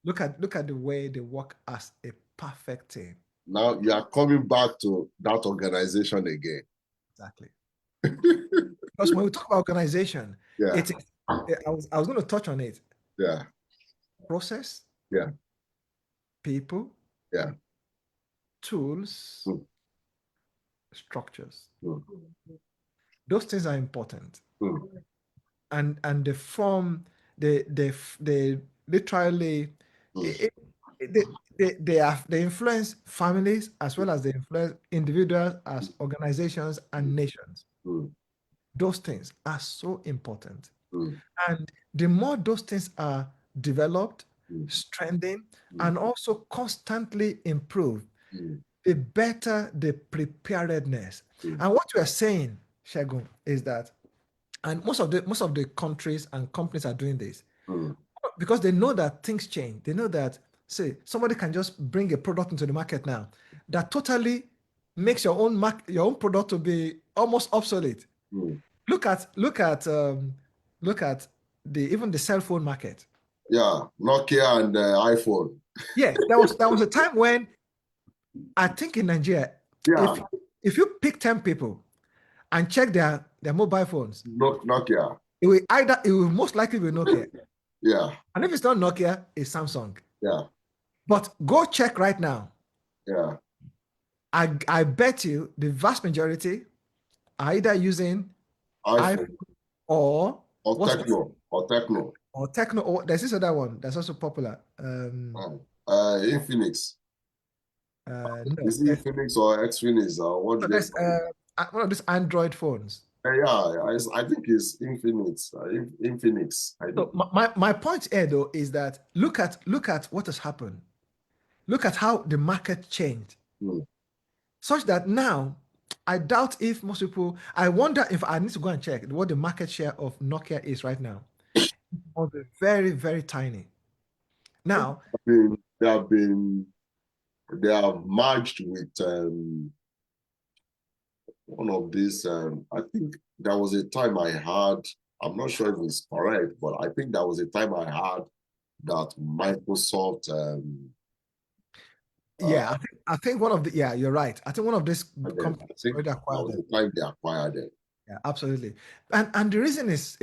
Look at the way they work as a perfect team. Now you are coming back to that organization again. Exactly. Because when we talk about organization, I was going to touch on it. Process. People. Tools. Structures. Those things are important. And they form, they literally, they influence families as well as they influence individuals as organizations and nations. mm, Those things are so important. mm, And the more those things are developed, mm, strengthened, mm, and also constantly improved, mm, the better the preparedness. mm, And what we are saying, Shagun, is that, and most of the countries and companies are doing this mm, because they know that things change. They know that, say, somebody can just bring a product into the market now that totally makes your own product to be almost obsolete. mm. Look at the even the cell phone market. Yeah, Nokia and iPhone. Yeah, there was a time when I think in Nigeria, Yeah, if if you pick 10 people and check their mobile phones, Nokia. it will most likely be Nokia. Yeah, And if it's not Nokia, it's Samsung. yeah, But go check right now. yeah. I bet you the vast majority are either using iPhone iPhone or or what's Techno. or Techno, or there's this other one that's also popular. Infinix. No, Is it Infinix or Xfinix or what do they there's call it? one of these Android phones. Yeah, I think it's Infinix. Infinix. I So think. my point here though is that look at what has happened. Look at how the market changed, Mm, such that now I doubt if most people. I wonder if I need to go and check what the market share of Nokia is right now. Or be very very tiny. Now, they have been they have merged with one of these. I think there was a time I had. I'm not sure if it's correct, but I think there was a time I had that Microsoft. yeah, I think one of the yeah, you're right. I think one of these I companies think already that acquired was them. the time they acquired them. Yeah, absolutely. And the reason is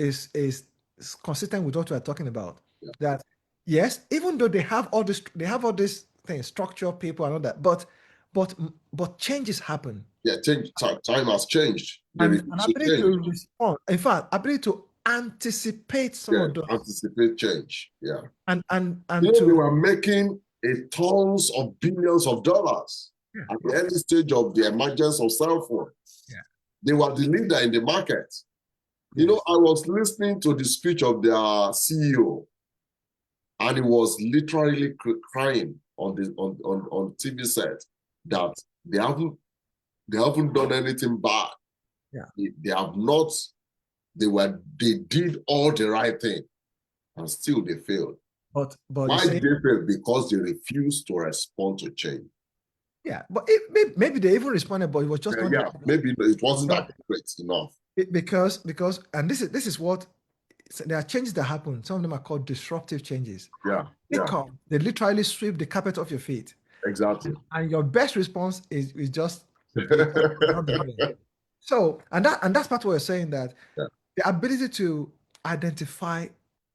consistent with what we are talking about. Yeah, That yes, even though they have all this things, structure, people, and all that, but changes happen, yeah. Time has changed. They and an refuse to ability to change. respond. In fact, ability to anticipate some Yeah, of those, anticipate change. Yeah. and They to were making a tons of billions of dollars yeah at the yeah early stage of the emergence of cell phone. yeah They were the leader in the market. yes, I was listening to the speech of their CEO, and he was literally crying on TV set that they haven't they haven't done anything bad. yeah. They have not. They did all the right thing, and still they failed. But you Why see, did they fail? Because they refused to respond to change. yeah, but maybe they even responded, but it was just not Yeah, maybe it wasn't not accurate enough. because and this is what there are changes that happen. Some of them are called disruptive changes. Yeah, They yeah, come, they literally sweep the carpet off your feet, exactly. and your best response is just not be doing. So, and that's part of what we're saying, that Yeah. the ability to identify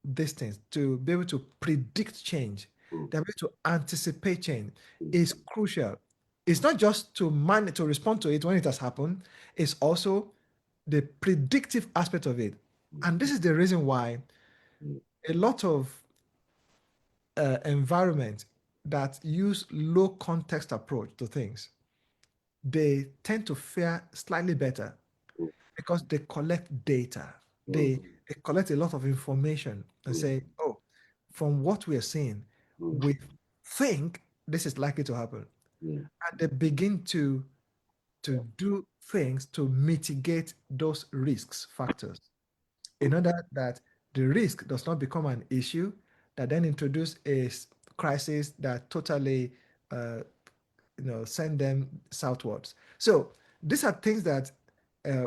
these things, to be able to predict change, Mm, the ability to anticipate change mm, is crucial. It's not just to respond to it when it has happened, it's also the predictive aspect of it. mm, And this is the reason why mm, a lot of environments that use low context approach to things, they tend to fare slightly better mm, because they collect data. mm, They collect a lot of information and mm, say, oh, from what we are seeing, mm, we think this is likely to happen. mm, And they begin to do things to mitigate those risks factors in order that the risk does not become an issue that then introduce crisis that totally uh, send them southwards. So these are things that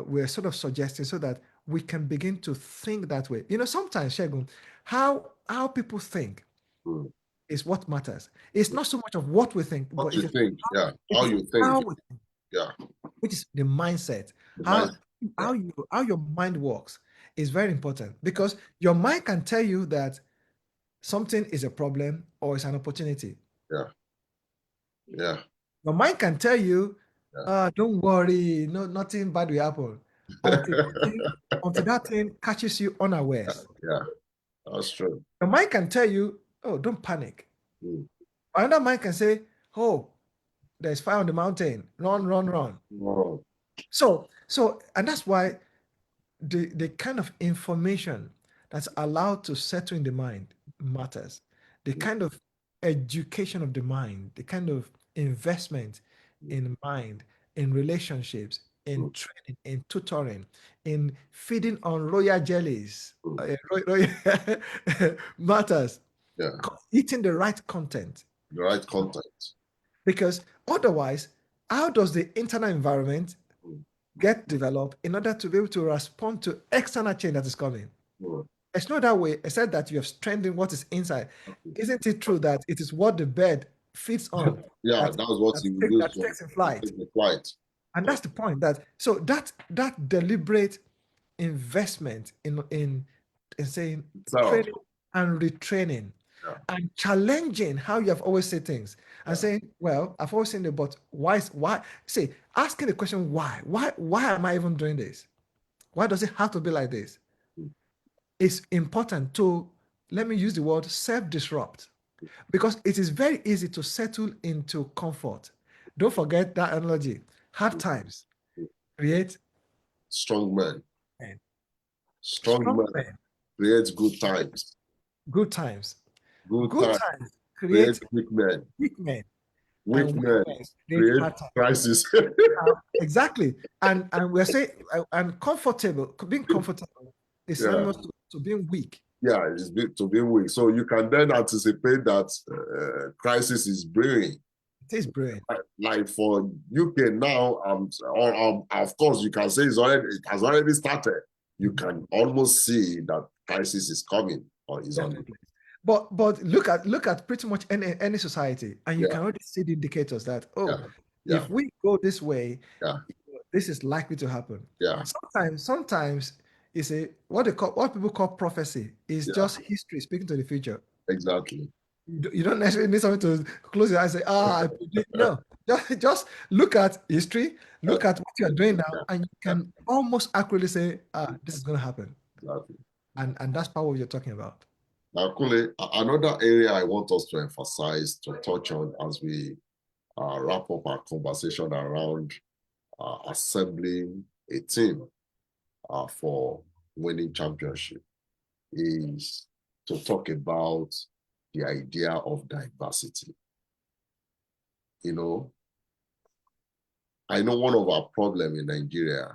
we're sort of suggesting so that we can begin to think that way. Sometimes, Shegun, how people think mm. is what matters. It's not so much of what we think, What but you think? Yeah, it how is you think? how we think, Yeah, which is the mindset. the How mindset. Yeah, how your mind works is very important because your mind can tell you that something is a problem or it's an opportunity. yeah, yeah, Your mind can tell you, yeah, don't worry, no, nothing bad will happen until that thing catches you unawares. yeah. That's true. Your mind can tell you, oh, don't panic. Mm, Another mind can say, oh, there's fire on the mountain. Run, run, run. Wow. And that's why the kind of information that's allowed to settle in the mind matters. The kind of education of the mind, the kind of investment in mind, in relationships, in Mm, training, in tutoring, in feeding on royal jellies, mm. matters. Yeah, Eating the right content. the right content. Because otherwise, how does the internal environment Mm, get developed in order to be able to respond to external change that is coming? mm. It's not that way, except that you have strengthened what is inside. Okay. Isn't it true that it is what the bird feeds on Yeah, that that's what you use that to takes in flight? take the flight. And Yeah. that's the point, that deliberate investment in saying So, training and retraining yeah. and challenging how you have always said things and Yeah. saying, well, I've always seen it, but why say asking the question why am I even doing this? Why does it have to be like this? Mm, It's important to, let me use the word, self-disrupt, because it is very easy to settle into comfort. Don't forget that analogy. Hard mm, times mm. create Strong man. men. Strong Strong man men. creates good times. Good times. Good Good times times create create weak men. weak men, and Weak weak men men create create hard times. crisis. Exactly. And we're saying, and comfortable, being comfortable is Yeah. synonymous to being weak. Yeah, to be weak. So you can then anticipate that crisis is brewing. It is brilliant. Like for UK now, of course, you can say it has already started. You can almost see that crisis is coming or is on. Definitely. But look at pretty much any society, and you Yeah, can already see the indicators that, yeah, oh, yeah, if we go this way, yeah, this is likely to happen. yeah, Sometimes you see what people call prophecy is yeah, just history speaking to the future. exactly. You don't necessarily need someone to close your eyes and say, I predict. No, just look at history, Uh, look at what you are doing now, yeah, and you yeah, can almost accurately say, this is going to happen. exactly. And that's part of what you're talking about. Now, Kunle, another area I want us to emphasize, to touch on as we wrap up our conversation around assembling a team for winning championship is to talk about the idea of diversity. You know, I know one of our problems in Nigeria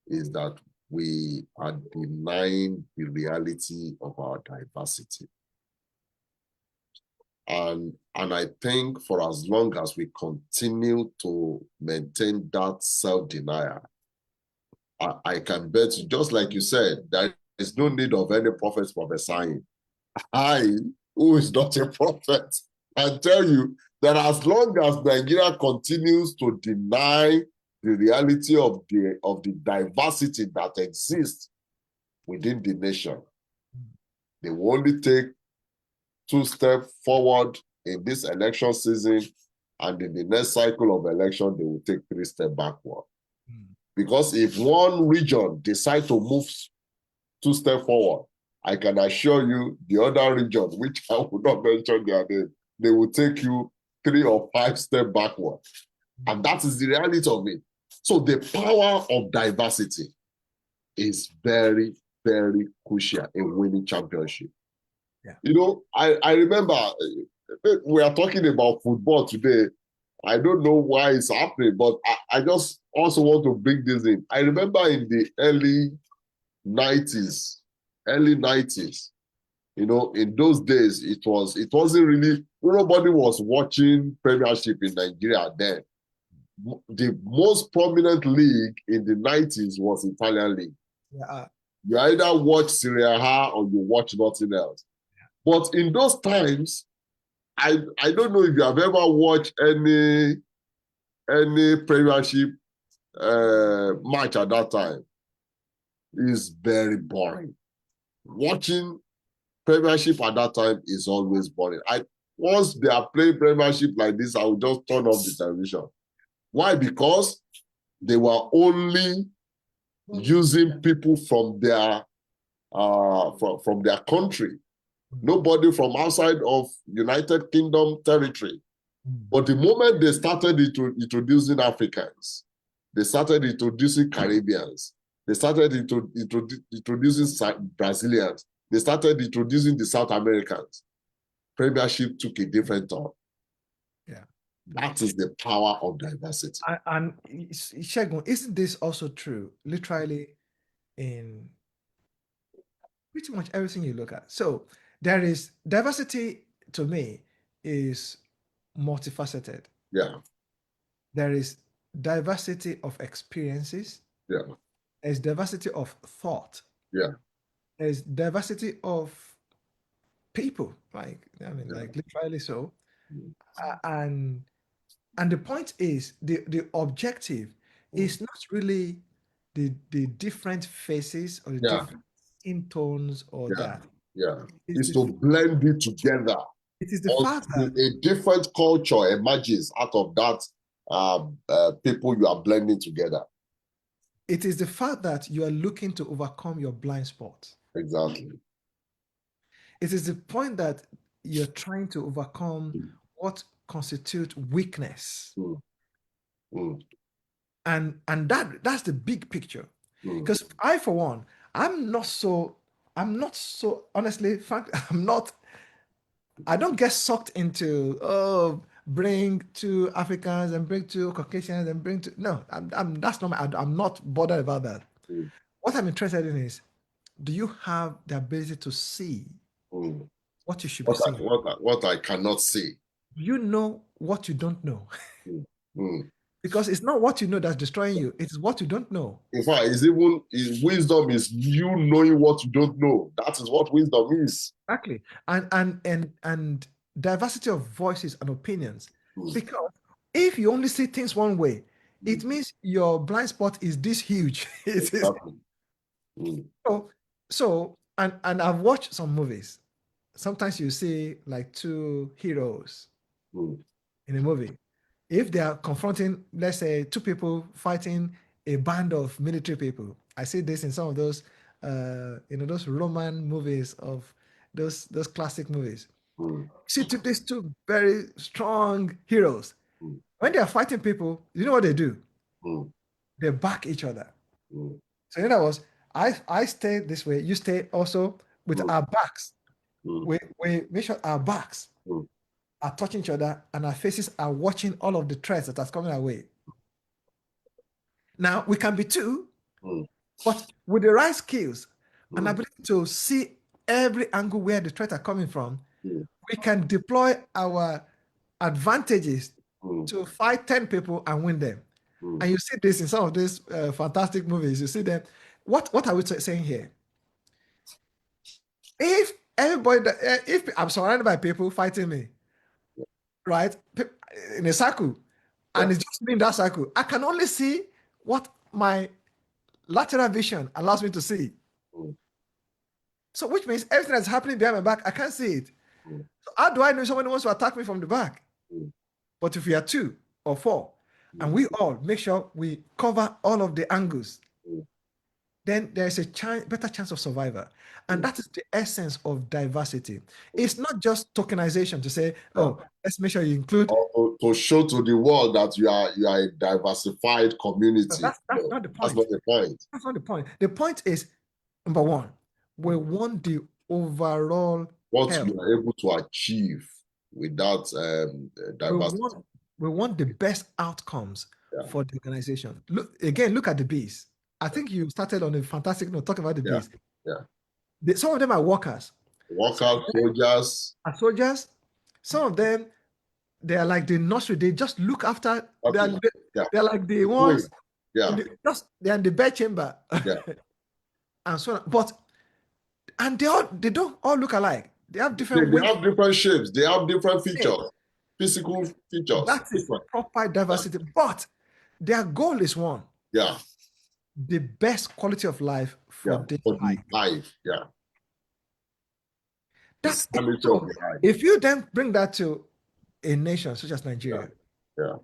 is that we are denying the reality of our diversity. And I think for as long as we continue to maintain that self-denial, I can bet you, just like you said, there is no need of any prophets prophesying. I, who is not a prophet, can tell you that as long as Nigeria continues to deny the reality of the diversity that exists within the nation, they will only take 2 steps forward in this election season, and in the next cycle of election, they will take 3 steps backward. Because if one region decides to move 2 steps forward, I can assure you the other region, which I will not mention their name, they will take you 3 or 5 steps backward. And that is the reality of it. So the power of diversity is very, very crucial in winning championship. Yeah. You know, I remember we are talking about football today. I don't know why it's happening, but I just also want to bring this in. I remember in the early 90s, you know, in those days, it wasn't really, nobody was watching Premiership in Nigeria then. The most prominent league in the 90s was Italian league. Yeah. You either watch Serie A or you watch nothing else. But in those times, I don't know if you have ever watched any Premiership match at that time. It's very boring. Watching Premiership at that time is always boring. Once they are playing Premiership like this, I will just turn off the television. Why? Because they were only using people from their from their country. Nobody from outside of United Kingdom territory But the moment they started introducing Africans, they started introducing Caribbeans, they started introducing Brazilians, they started introducing the South Americans, Premiership took a different turn. Yeah. That is the power of diversity. And Segun, isn't this also true, literally, in pretty much everything you look at? So there is diversity, to me, is multifaceted. Yeah, There is diversity of experiences, yeah, there's diversity of thought, yeah, there's diversity of people, like, I mean, yeah. like literally so. Mm, Uh, and and the point is, the objective mm. is not really the different faces or the Yeah, different skin tones or yeah, that. yeah. It's It's the to blend it together. it is the Or fact that a different culture emerges out of that people you are blending together. it is the fact that you are looking to overcome your blind spots. Exactly. It is the point that you're trying to overcome Mm, what constitute weakness. mm, mm, And that's the big picture. mm, Because I, for one, I'm not so honestly, frank, I don't get sucked into, oh, bring two Africans and bring two Caucasians and bring two. No, that's not I'm not bothered about that. mm, What I'm interested in is, do you have the ability to see mm. what you should be seeing? What I cannot see. Do you know what you don't know? Mm, mm. Because it's not what you know that's destroying you, it's what you don't know. In fact, wisdom is you knowing what you don't know. That is what wisdom is. Exactly. And diversity of voices and opinions. Mm, Because if you only see things one way, mm. it means your blind spot is this huge. It is Exactly. Mm, so, and I've watched some movies. Sometimes you see like two heroes mm, in a movie. If they are confronting, let's say, two people fighting a band of military people, I see this in some of those, those Roman movies of those classic movies. mm, See these two very strong heroes. mm, When they are fighting people, you know what they do? mm, They back each other. mm, So in other words, I stay this way, you stay also with mm, our backs. mm, We make sure our backs mm, are touching each other and our faces are watching all of the threats that are coming our way. Now we can be two, mm, but with the right skills and mm, ability to see every angle where the threats are coming from, mm, we can deploy our advantages mm, to fight 10 people and win them. mm, And you see this in some of these fantastic movies. You see them. What are we saying here? If if I'm surrounded by people fighting me, right, in a circle, yeah, and it's just me in that circle, I can only see what my lateral vision allows me to see. mm, So, which means everything that's happening behind my back, I can't see it. mm, So how do I know if someone wants to attack me from the back? mm, But if we are two or four, and mm, we all make sure we cover all of the angles, mm, then there's a better chance of survival. And mm. that is the essence of diversity. It's not just tokenization to say, Yeah. oh, let's make sure you include. Or to show to the world that you are a diversified But community. that's No, not the that's not point. the point. That's not the point. The point is, number one, we want the overall What health. you are able to achieve with that We diversity. want we want the best outcomes Yeah, for the organization. Look at the bees. I think you started on a fantastic note talking about the yeah, bees. yeah. Some of them are workers. Some Workers, of them soldiers, are soldiers. Some of them, they are like the nursery. They just look after. nothing. Yeah, They're like the the queen. ones Yeah, they're in the bed chamber yeah. and so on. But and they don't all look alike. They have different They wings. have different shapes. They have different features, physical features. That is Different. proper diversity. But their goal is one: Yeah, the best quality of life for yeah. this For the hive. hive. Yeah, the That's it. sanity of So the hive. if you then bring that to a nation such as Yeah, Nigeria, yeah.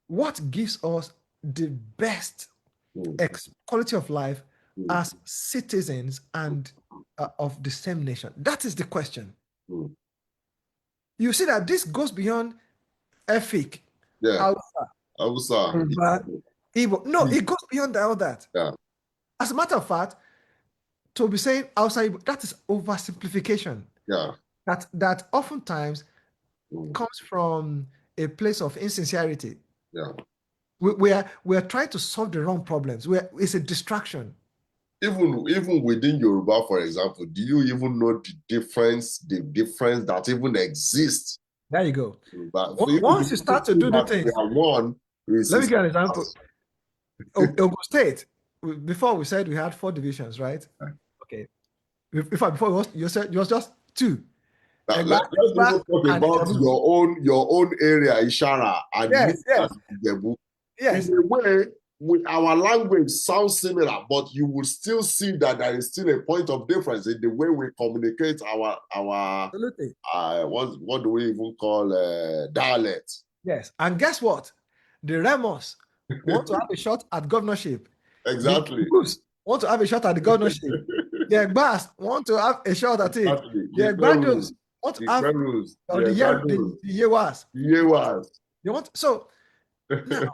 what gives us the best Mm, quality of life mm, as citizens and of the same nation? That is the question. mm, You see that this goes beyond Efik, Yeah. Hausa, Hausa. Yoruba, Igbo. No, it goes beyond all that. Yeah. As a matter of fact, to be saying Hausa, Igbo, that is oversimplification. Yeah. That oftentimes Mm. comes from a place of insincerity. Yeah. We are trying to solve the wrong problems. It's a distraction. Even within Yoruba, for example, do you even know the difference that even exists? There you go. But even Once the you start to people do the that we things, are one let me is give you an example. Ogun State, before we said we had 4 divisions, right? Okay. Before you said it was just 2. Egba, let's even Egba, talk and about Ijebu. your own area, Ishara, and me Yes, yes, as Ijebu. yes. In a way, our language sounds similar, but you will still see that there is still a point of difference in the way we communicate our Absolutely. what do we even call dialect? Yes. And guess what? The Ramos want to have a shot at governorship. The Exactly. Bruce want to have a shot at the governorship. The Egbas want to have a shot at it. Exactly. The Egbados want to The have, Perus, or the Yewas. the Yewas. They want, so now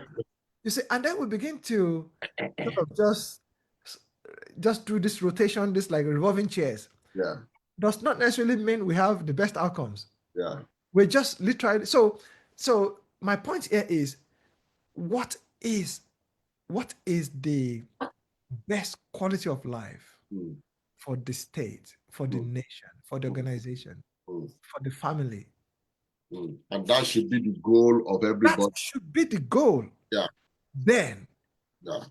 you see, and then we begin to sort of just do this rotation, this like revolving chairs. Yeah. Does not necessarily mean we have the best outcomes. Yeah. We're just literally so my point here is what is the best quality of life Mm. for the state, for the nation, for the organization, for the family? And that should be the goal of That everybody. should be the goal. Yeah. Then Yeah.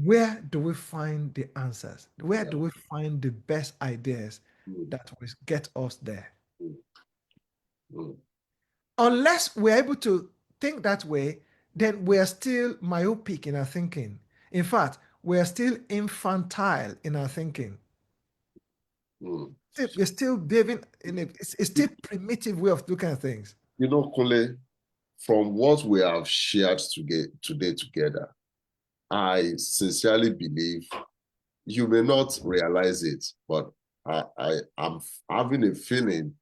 where do we find the answers? Where do we find the best ideas that will get us there? Unless we're able to think that way, then we're still myopic in our thinking. In fact, we're still infantile in our thinking. We're still behaving it's still primitive way of looking at things. You know, Kunle, from what we have shared today together, I sincerely believe you may not realize it, but I am having a feeling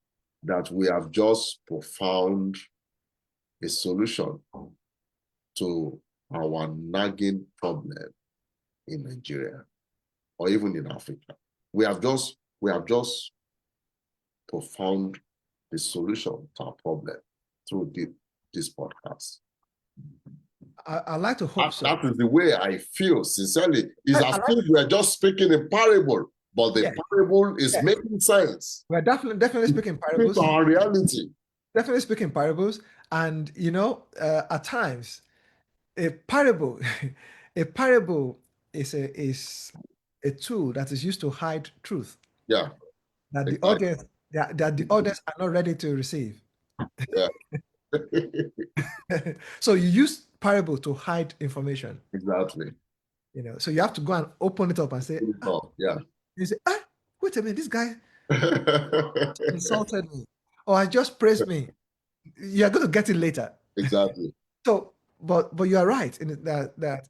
that we have just profound a solution to our nagging problem in Nigeria or even in Africa. We have just profound the solution to our problem through this podcast. I like to hope so. That is the way I feel, sincerely. It's as if we're just speaking a parable, but the parable is making sense. We're definitely speaking parables. It's our reality. Definitely speaking parables. And, at times, a parable is a tool that is used to hide truth. Yeah. That the audience are not ready to receive. Yeah. So you use parable to hide information. Exactly. So you have to go and open it up and say, yeah. You say, wait a minute, this guy insulted me, or I just praised me. You're going to get it later. Exactly. So, but you are right in that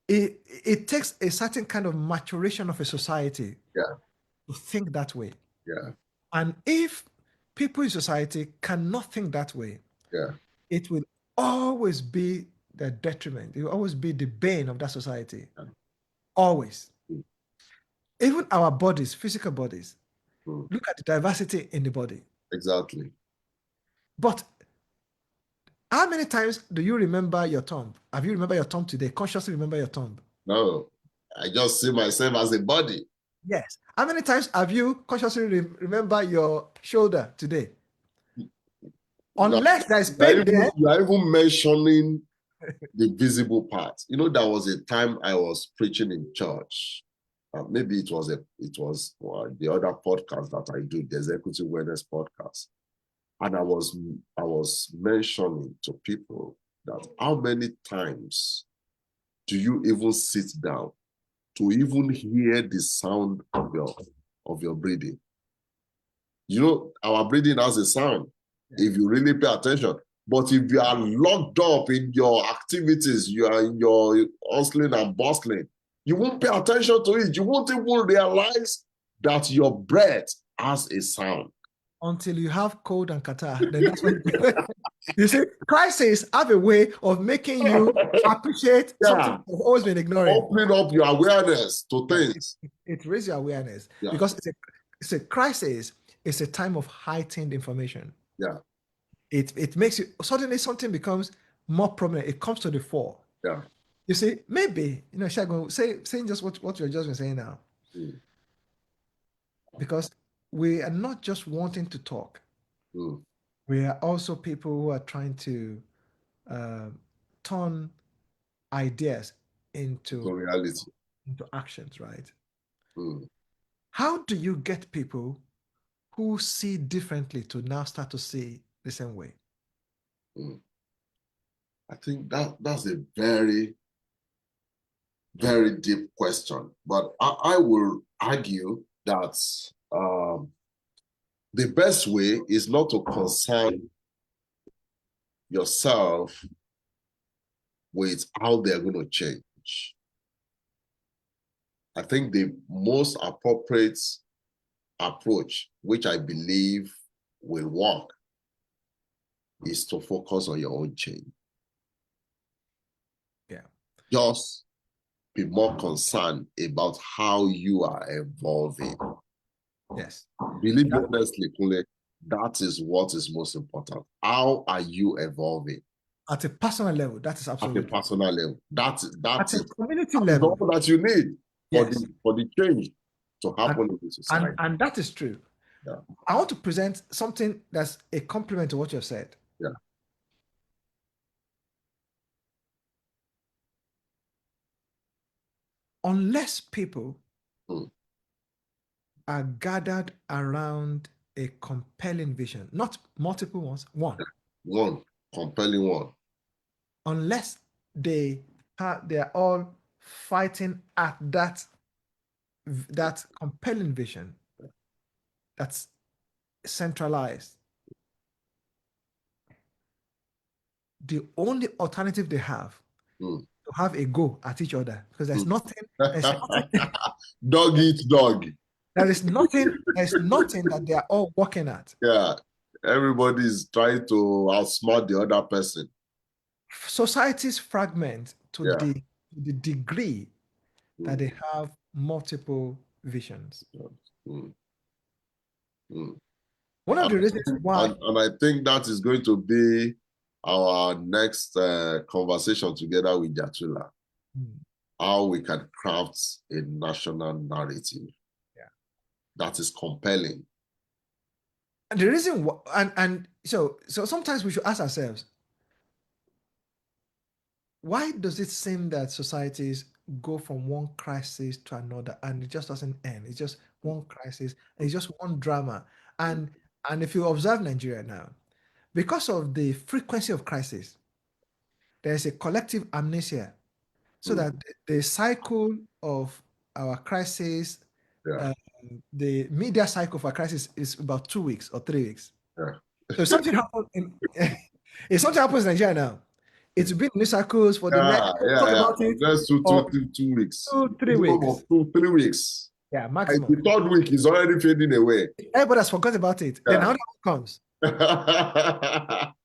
it takes a certain kind of maturation of a society to think that way. Yeah. And if people in society cannot think that way, it will always be the detriment. It will always be the bane of that society. Always. Even our bodies, physical bodies, look at the diversity in the body. Exactly. But how many times do you remember your thumb? Have you remembered your thumb today? Consciously remember your thumb? No, I just see myself as a body. Yes. How many times have you consciously remember your shoulder today? Unless there's pain there. You are even mentioning the visible part. There was a time I was preaching in church. Maybe it was the other podcast that I do, the Executive Wellness podcast. And I was mentioning to people that how many times do you even sit down to even hear the sound of your breathing? Our breathing has a sound if you really pay attention. But if you are locked up in your activities, you are in your hustling and bustling, you won't pay attention to it. You won't even realize that your breath has a sound. until you have cold and catarrh. Then that's when you see, crises have a way of making you appreciate something Yeah. you've always been ignoring. Opening up your awareness to Yes, things. it raises your awareness Yeah. because it's a crisis. It's a time of heightened information. Yeah. It makes you suddenly something becomes more prominent. It comes to the fore. Yeah. You see, maybe Shagun, saying just what you're just been saying now, Mm. because we are not just wanting to talk. Mm. We are also people who are trying to uh, turn ideas To into reality. actions, right? Mm. How do you get people who see differently to now start to see the same way? Mm. I think that's a very, very deep question. But I will argue that the best way is not to concern yourself with how they're going to change. I think the most appropriate approach, which I believe will work, is to focus on your own change. Yeah. Just be more concerned about how you are evolving. Yes. Believe me honestly, Kunle, that is what is most important. How are you evolving? At a personal level, that is At a absolutely. personal level. That At a community is level, all that you need yes. for the change to And, happen in the society. and that is true. Yeah. I want to present something that's a compliment to what you've said. Yeah. Unless people Mm. are gathered around a compelling vision, not multiple ones, one. One compelling one. Unless they are all fighting at that compelling vision that's centralized. The only alternative they have Mm. to have a go at each other because Mm. there's nothing, Dog eat dog. there's nothing that they are all working at. Yeah. Everybody is trying to outsmart the other person. Societies fragment Yeah. to the degree that Mm. they have multiple visions. Mm. Mm. One of the reasons why, And I think that is going to be our next conversation together with Jatula, hmm, how we can craft a national narrative yeah, that is compelling. and the reason why, and so sometimes we should ask ourselves, why does it seem that societies go from one crisis to another and it just doesn't end? It's just one crisis, it's just one drama. Mm. And if you observe Nigeria now, because of the frequency of crisis, there's a collective amnesia. So Mm. that the cycle of our crisis, Yeah. the media cycle for a crisis is about 2 weeks or 3 weeks. Yeah. So if something happens if something happens in Nigeria now, it will be in news cycles for the next Yeah, yeah, talk yeah. about it Just for 2 weeks. 2 3 weeks. Minimum of 2 3 weeks. Yeah, And maximum. the third week is already fading away. Everybody has forgot about it. Then Yeah. another one comes.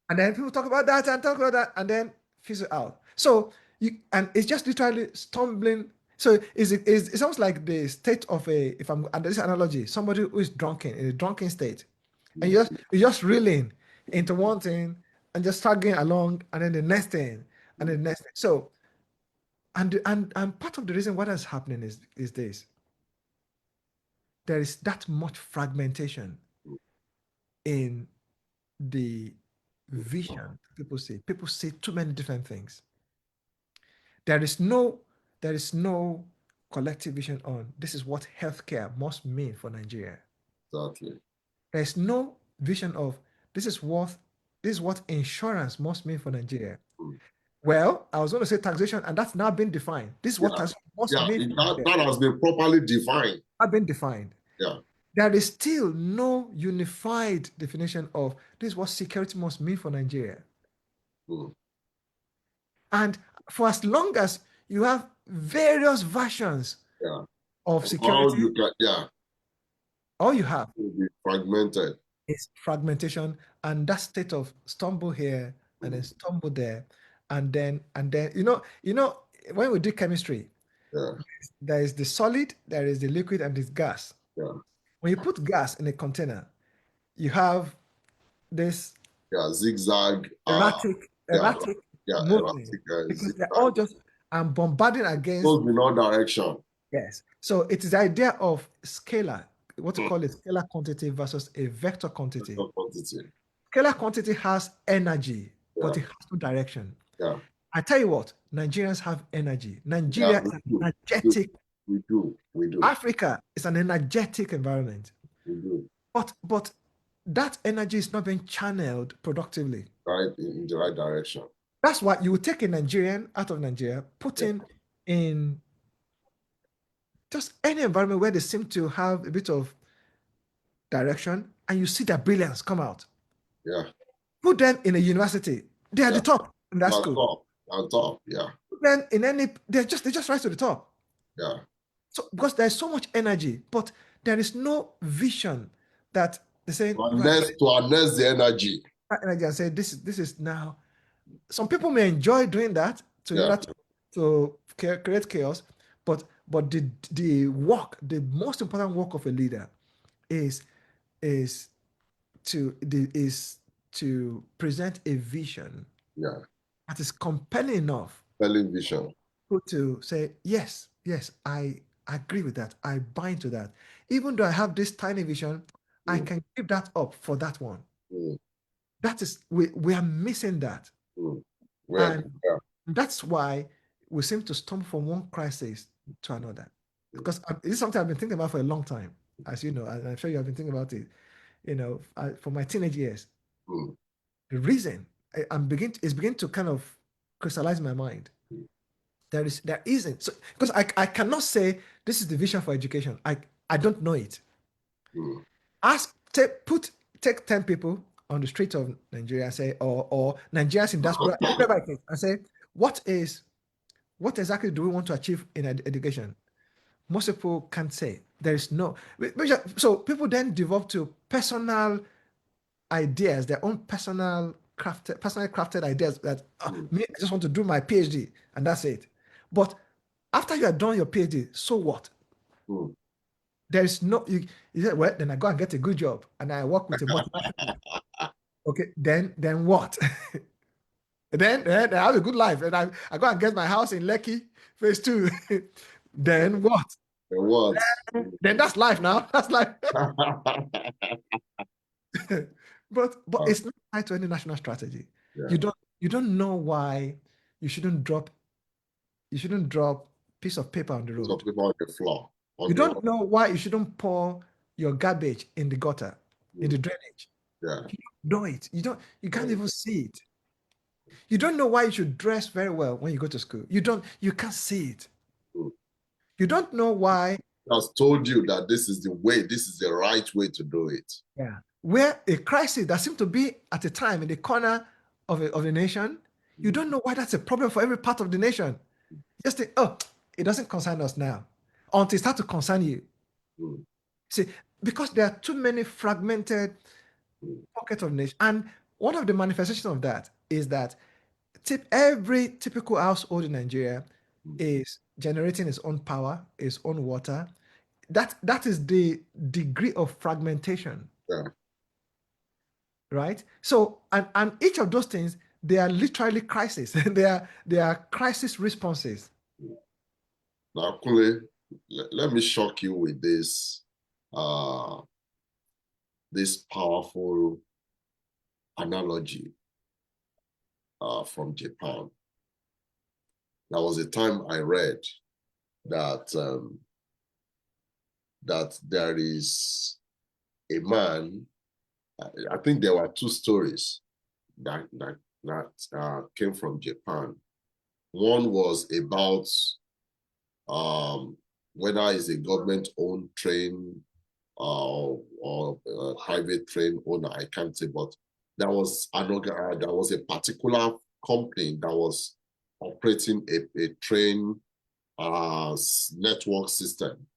And then people talk about that and talk about that and then fizzle out. So it's just literally stumbling. So it sounds like the state of if I'm under this analogy, somebody who is drunken in a drunken state, and you're just reeling into one thing and just struggling along, and then the next thing, and then the next thing. So and part of the reason why that's happening is this. There is that much fragmentation in the vision people see. People see too many different things. There is no there is no collective vision on this is what healthcare must mean for Nigeria. Exactly. There is no vision of this is what insurance must mean for Nigeria. Mm. Well, I was going to say taxation, and that's now been defined. This is what Yeah. taxation must Yeah. mean for Nigeria. That has been properly defined. Have been defined. Yeah. There is still no unified definition of this is what security must mean for Nigeria. Mm. And for as long as you have various versions Yeah. of How security, you can, yeah, all you have will be fragmented. It's fragmentation and that state of stumble here and then mm, stumble there, and then when we do chemistry, yeah, there is the solid, there is the liquid, and this gas. yeah, When you put gas in a container, you have this yeah, zigzag, erratic, yeah, erratic yeah, movement erratic because they're all zigzag. just bombarding against. Goes in all direction. Yes. So it is the idea of scalar, what you call a scalar quantity versus a vector quantity. Vector quantity. Scalar quantity has energy, Yeah, but it has no direction. yeah, I tell you what, Nigerians have energy. yeah, Nigeria we is an do, energetic. we do, Africa is an energetic environment. we do. But that energy is not being channeled productively. Right in the right direction. That's why you would take a Nigerian out of Nigeria, put Yeah, in just any environment where they seem to have a bit of direction, and you see their brilliance come out. yeah, Put them in a university, they are yeah. the top in that On school. top, on top. Yeah, Put them in any, they just rise to the top. yeah. So because there's so much energy, but there is no vision that they say, right, To harness the energy. energy and say this is now. Some people may enjoy doing that to in Yeah, order to create chaos, but the work, the most important work of a leader is is is to present a vision yeah. that is compelling enough Spelling vision. to say, yes, yes, I agree with that. I bind to that. Even though I have this tiny vision, I Mm, can give that up for that one. mm, That is, we are missing that. mm. Well, And yeah. that's why we seem to stumble from one crisis to another. Mm, Because it's something I've been thinking about for a long time, as you know, and I'm sure you have been thinking about it, for my teenage years. mm, The reason is beginning to kind of crystallize in my mind. mm, There isn't, so because I cannot say this is the vision for education. I don't know it. mm, Take 10 people on the street of Nigeria and say, or Nigerians in diaspora, wherever it is, and say, what exactly do we want to achieve in education? Most people can't say. There is no. So people then develop to personal ideas, their own personally crafted ideas that mm, me, I just want to do my PhD and that's it. But after you are done your PhD, so what? mm. There is no you say, well, then I go and get a good job and I work with a multinational. Okay, then what? then I have a good life and I go and get my house in Lekki, phase two. Then what? The what? Then that's life now. That's life. But it's not tied to any national strategy. Yeah. You don't know why you shouldn't drop piece of paper on the Some road. people on the floor. You On the don't know why you shouldn't pour your garbage in the gutter, in the mm, drainage. yeah. You don't know it. You can't even see it. You don't know why you should dress very well when you go to school. You can't see it. Mm. You don't know why. Has told you that this is the way, this is the right way to do it. Yeah. Where a crisis that seemed to be at a time in the corner of the nation, you Mm, don't know why that's a problem for every part of the nation. Just think, oh, it doesn't concern us now. Until it starts to concern you. mm, See, because there are too many fragmented mm, pockets of nation. And one of the manifestations of that is that every typical household in Nigeria mm. is generating its own power, its own water. That is the degree of fragmentation, Yeah. right? So, and each of those things, they are literally crisis. They are crisis responses. Now, Kunle, let me shock you with this powerful analogy from Japan. There was a time I read that that there is a man. I think there were two stories that came from Japan. One was about whether it's a government-owned train or a private train owner, I can't say, but there was a particular company that was operating a train network system,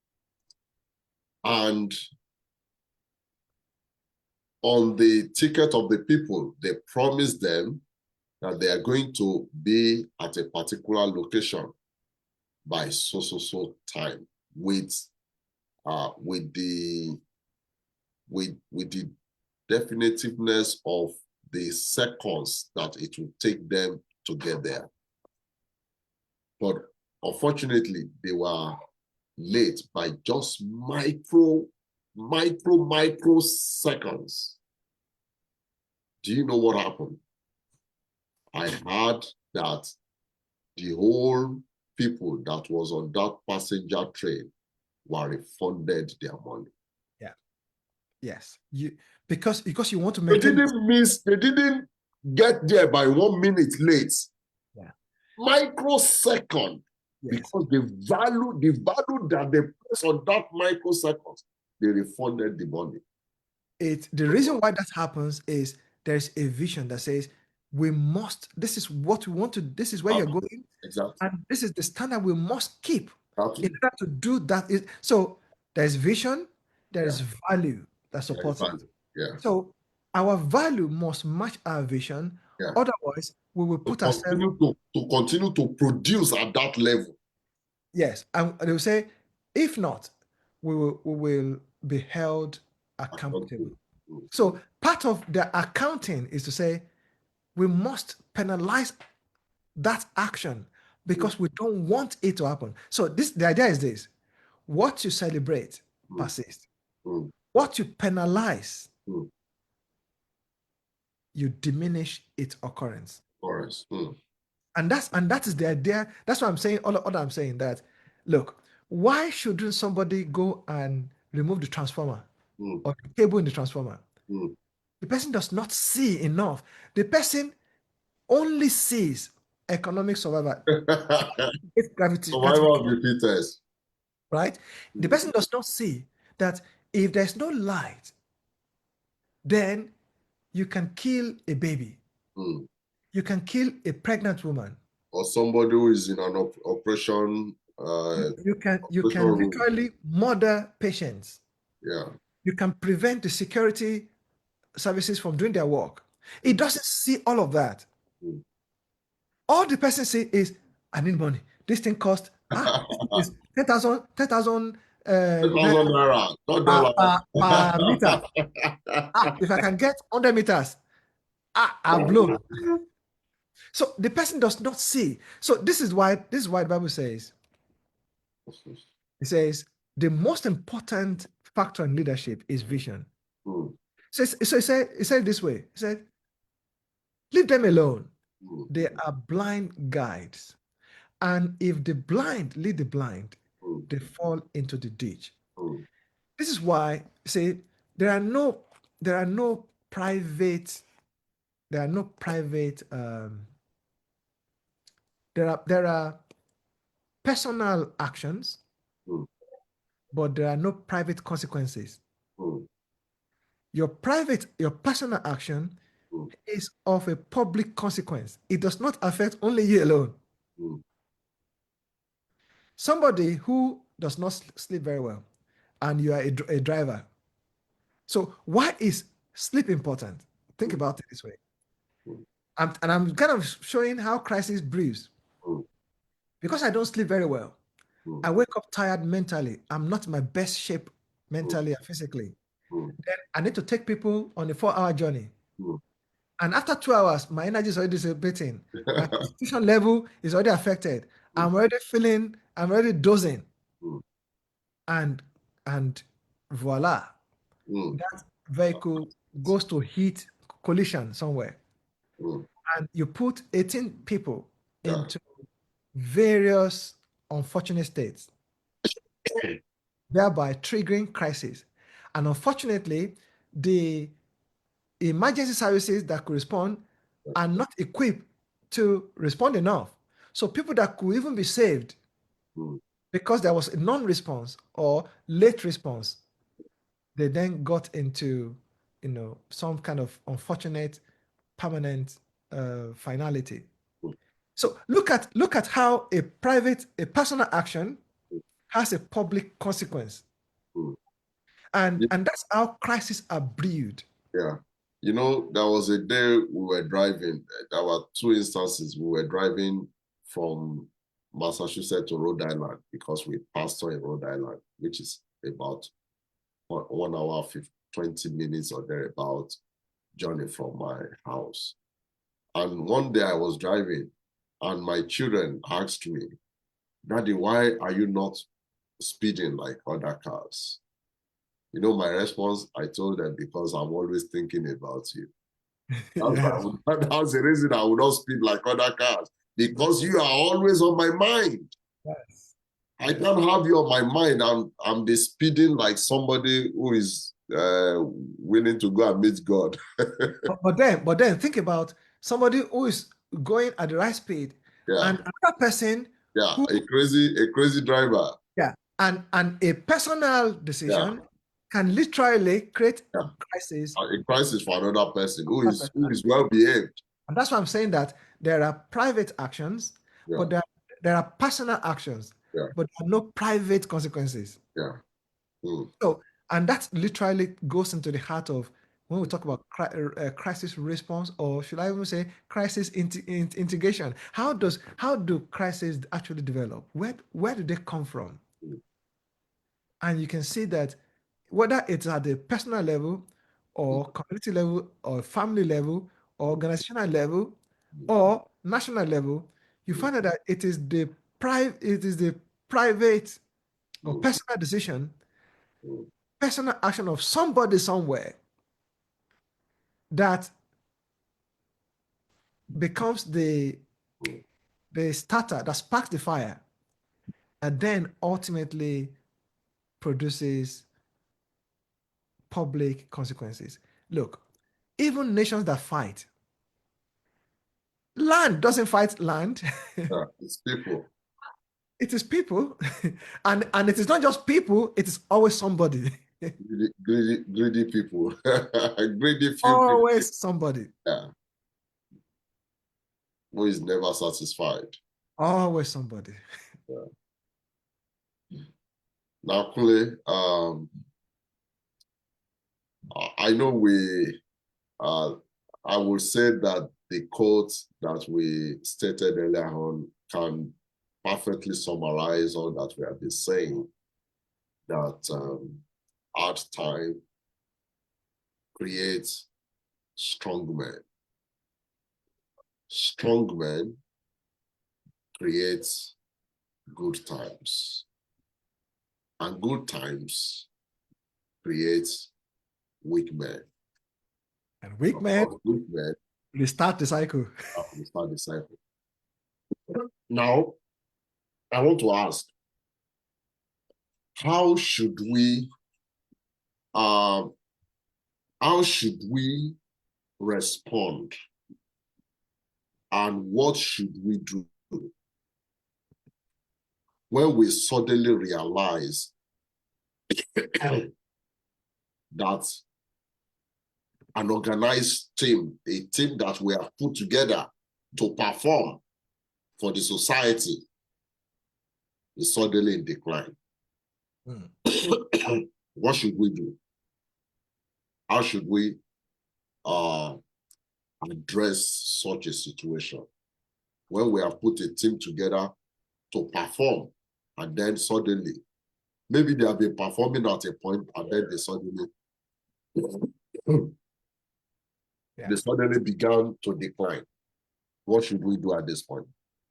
and on the ticket of the people, they promise them that they are going to be at a particular location by so time with the definitiveness of the seconds that it will take them to get there. But unfortunately, they were late by just microseconds. Do you know what happened? I heard that the whole people that was on that passenger train were refunded their money. Yeah. Yes. Because you want to maintain. They didn't get there by 1 minute late. Yeah. Microsecond. Yes. Because the value that they place on that microsecond, they refunded the money. The reason why that happens is there's a vision that says this is what we want to, this is where you're going. Exactly. And this is the standard we must keep in order to do that. So there's vision, there's value that supports it. Yeah. So our value must match our vision. Yeah. Otherwise, we will put ourselves to continue to produce at that level. Yes. And they will say, if not, we will be held accountable. So part of the accounting is to say we must penalize that action because we don't want it to happen. So the idea is this: what you celebrate persists. What you penalize, you diminish its occurrence. And that is the idea. That's what I'm saying. All I'm saying that, look, why shouldn't somebody go and remove the transformer or the cable in the transformer? The person does not see enough. The person only sees economic survival. Survival of the fittest. Right? The person does not see that if there's no light, then you can kill a baby. You can kill a pregnant woman. Or somebody who is in an operation. You can literally murder patients. Yeah. You can prevent the security services from doing their work. It doesn't see all of that. All the person see is, I need money. This thing costs 10,000 naira per meter. If I can get 100 meters, I'll blow. So the person does not see. So this is why the Bible says, it says the most important factor in leadership is vision. So it said this way. It said, leave them alone. They are blind guides. And if the blind lead the blind, they fall into the ditch. This is why, say, there are no private, there are personal actions, but there are no private consequences. Your personal action is of a public consequence. It does not affect only you alone. Somebody who does not sleep very well, and you are a driver. So why is sleep important? Think about it this way. I'm kind of showing how crisis brews. Because I don't sleep very well. I wake up tired mentally. I'm not in my best shape mentally and physically. Then I need to take people on a 4-hour journey. And after 2 hours, my energy is already dissipating. My concentration level is already affected. I'm already dozing. And voila, that vehicle goes to heat collision somewhere. And you put 18 people into various unfortunate states, thereby triggering crisis. And unfortunately, the emergency services that could respond are not equipped to respond enough. So people that could even be saved because there was a non-response or late response, they then got into, some kind of unfortunate permanent finality. So look at how a personal action has a public consequence. And that's how crises are brewed. Yeah. You know, there was a day we were driving. There were two instances. We were driving from Massachusetts to Rhode Island because we passed on in Rhode Island, which is about 1 hour, 20 minutes or thereabout journey from my house. And one day I was driving and my children asked me, Daddy, why are you not speeding like other cars? You know, my response, I told them, because I'm always thinking about you. That's Yes. why that's the reason I would not speed like other cars, because you are always on my mind. Yes. I can't have you on my mind. I'm be speeding like somebody who is willing to go and meet God. But then think about somebody who is going at the right speed Yeah, and another person yeah, who, a crazy driver. yeah, and a personal Yeah, decision can literally create a yeah. crisis A crisis for another person who for that is who person. is well behaved. And that's why I'm saying that there are private actions, Yeah, but there are personal actions, yeah, but there are no private consequences. yeah. Mm, So, and that literally goes into the heart of when we talk about crisis response, or should I even say crisis integration? How do crises actually develop? Where do they come from? mm, And you can see that whether it's at the personal level, mm, or community level, or family level, or mm, organizational level, mm, or national level, you mm, find out that it is the private or mm, personal decision, mm, personal action of somebody somewhere that becomes mm, the starter that sparks the fire, and then ultimately produces public consequences. Look, even nations that fight, land doesn't fight land. yeah. It's people, It is people, and it is not just people, it is always somebody. greedy people, greedy few people. Always somebody. Yeah, who is never satisfied. Always somebody. Yeah. Now, Kunle, I know uh, I will say that the quote that we stated earlier on can perfectly summarize all that we have been saying, that hard time creates strong men. Strong men creates good times. And good times creates weak men. And weak Of men, course, weak men restart the cycle. have to start the cycle. Now, I want to ask, how should we um, how should we respond, and what should we do when we suddenly realize that an organized team, a team that we have put together to perform for the society, is suddenly in decline? Mm. What should we do? How should we uh, address such a situation when we have put a team together to perform, and then suddenly, maybe they have been performing at a point, and then Yeah. they suddenly began to decline? What should we do at this point?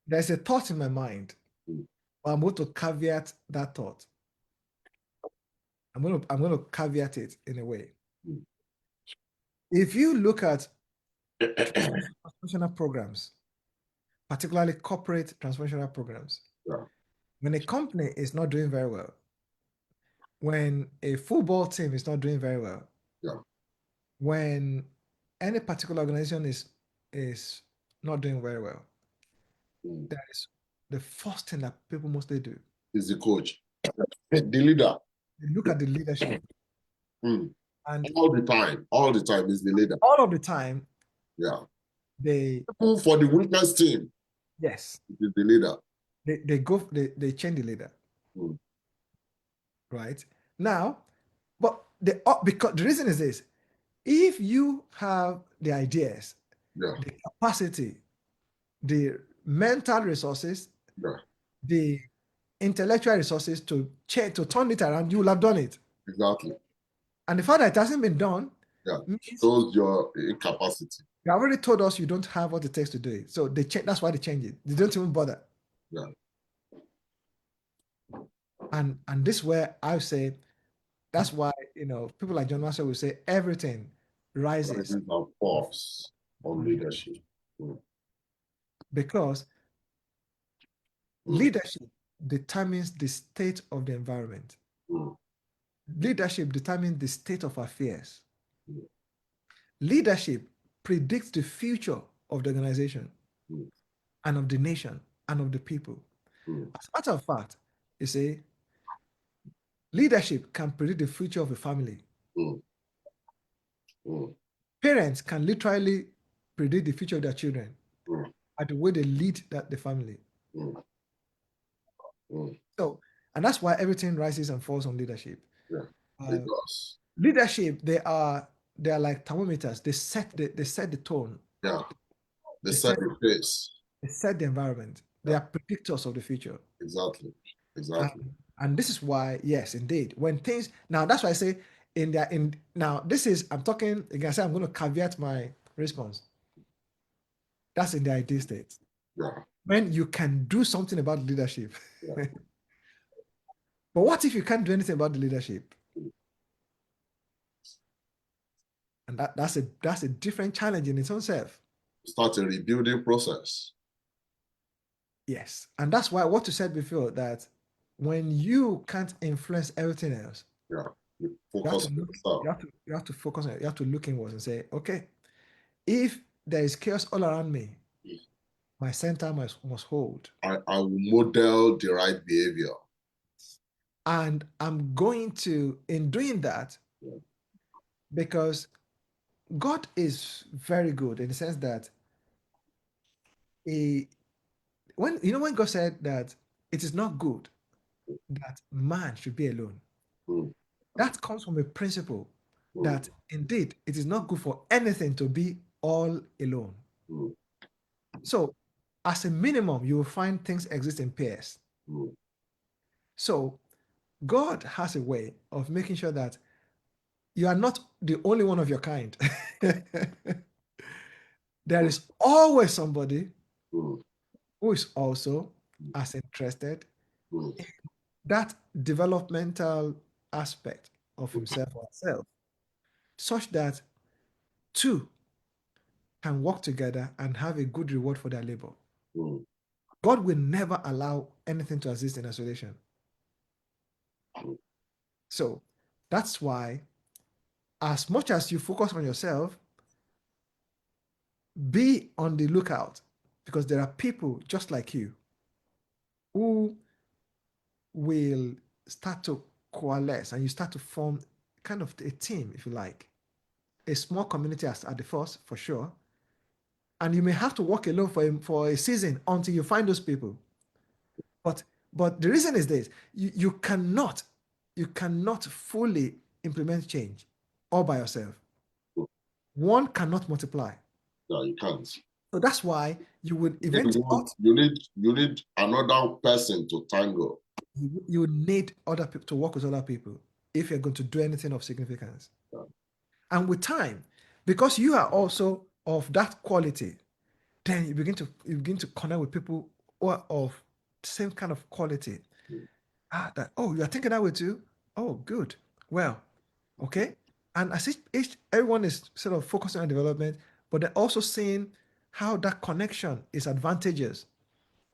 There's a thought in my mind, Mm, but I'm going to caveat that thought. I'm going to caveat it in a way. mm. If you look at transformational programs, particularly corporate transformational programs, Yeah, when a company is not doing very well, when a football team is not doing very well, yeah. when any particular organization is not doing very well, Mm. that is the first thing that people mostly do. Is the coach, the leader. They look at the leadership, Mm. and All the time is the leader. all of the time Yeah. they Even for the weakest team, yes it is the leader. they change the leader, Mm. right? Now, but because the reason is this: If you have the ideas, Yeah. the capacity, the mental resources, Yeah. the intellectual resources to change, to turn it around, you will have done it. Exactly. And the fact that it hasn't been done Yeah. means Shows your incapacity. you already told us you don't have what it takes to do it. So they change. That's why they change it. They don't even bother. Yeah. And this is where I say that's why people like John Marshall will say everything rises Rises and falls on on leadership, leadership. Mm. because Mm. leadership determines the state of the environment. Mm. Leadership determines the state of affairs. Mm. Leadership predicts the future of the organization Mm. and of the nation and of the people. Mm. As a matter of fact, you see, leadership can predict the future of a family. Mm. Mm. Parents can literally predict the future of their children Mm. by the way they lead the family. Mm. Mm. So, and that's why everything rises and falls on leadership. Yeah. It Uh, does. Leadership, they are like thermometers. They set the tone. Yeah. They They set set the pace. they set the environment. They Yeah. are predictors of the future. Exactly. Exactly. And this is why, yes, indeed, when things now that's why I say in now this is I'm talking again. I say I'm going to caveat my response. That's in the ideal state. Yeah. When you can do something about leadership. Yeah. But what if you can't do anything about the leadership? And that's a different challenge in its own self. Start a rebuilding process. Yes. And that's why what you said before, that when you can't influence everything else, Yeah. You you have to focus on look, yourself. you have to focus on it. You have to look inwards and say, okay, if there is chaos all around me, my center must hold. I will model the right behavior. And I'm going to, in doing that, Yeah. because God is very good in the sense that he, when God said that it is not good that man should be alone, Mm. that comes from a principle Mm. that indeed it is not good for anything to be all alone. Mm. So, as a minimum, you will find things exist in pairs. Mm. So, God has a way of making sure that you are not the only one of your kind. There Mm. is always somebody Mm. who is also as interested Mm. in that developmental aspect of himself or herself, such that two can work together and have a good reward for their labor. Mm. God will never allow anything to exist in isolation. Mm. So that's why, as much as you focus on yourself, be on the lookout, because there are people just like you who will start to coalesce and you start to form kind of a team, if you like, a small community at the first, for sure. And you may have to walk alone for a season until you find those people. But but the reason is this: you cannot fully implement change all by yourself. One cannot multiply. Yeah, you can't. So that's why you would You need eventually you need another person to tango. you would need other people to work with other people if you're going to do anything of significance. Yeah. And with time, because you are also of that quality, then you begin to connect with people who are of same kind of quality. Mm. That, oh, you are thinking that way too. Oh, good. Well, okay. And as everyone is sort of focusing on development, but they're also seeing how that connection is advantageous,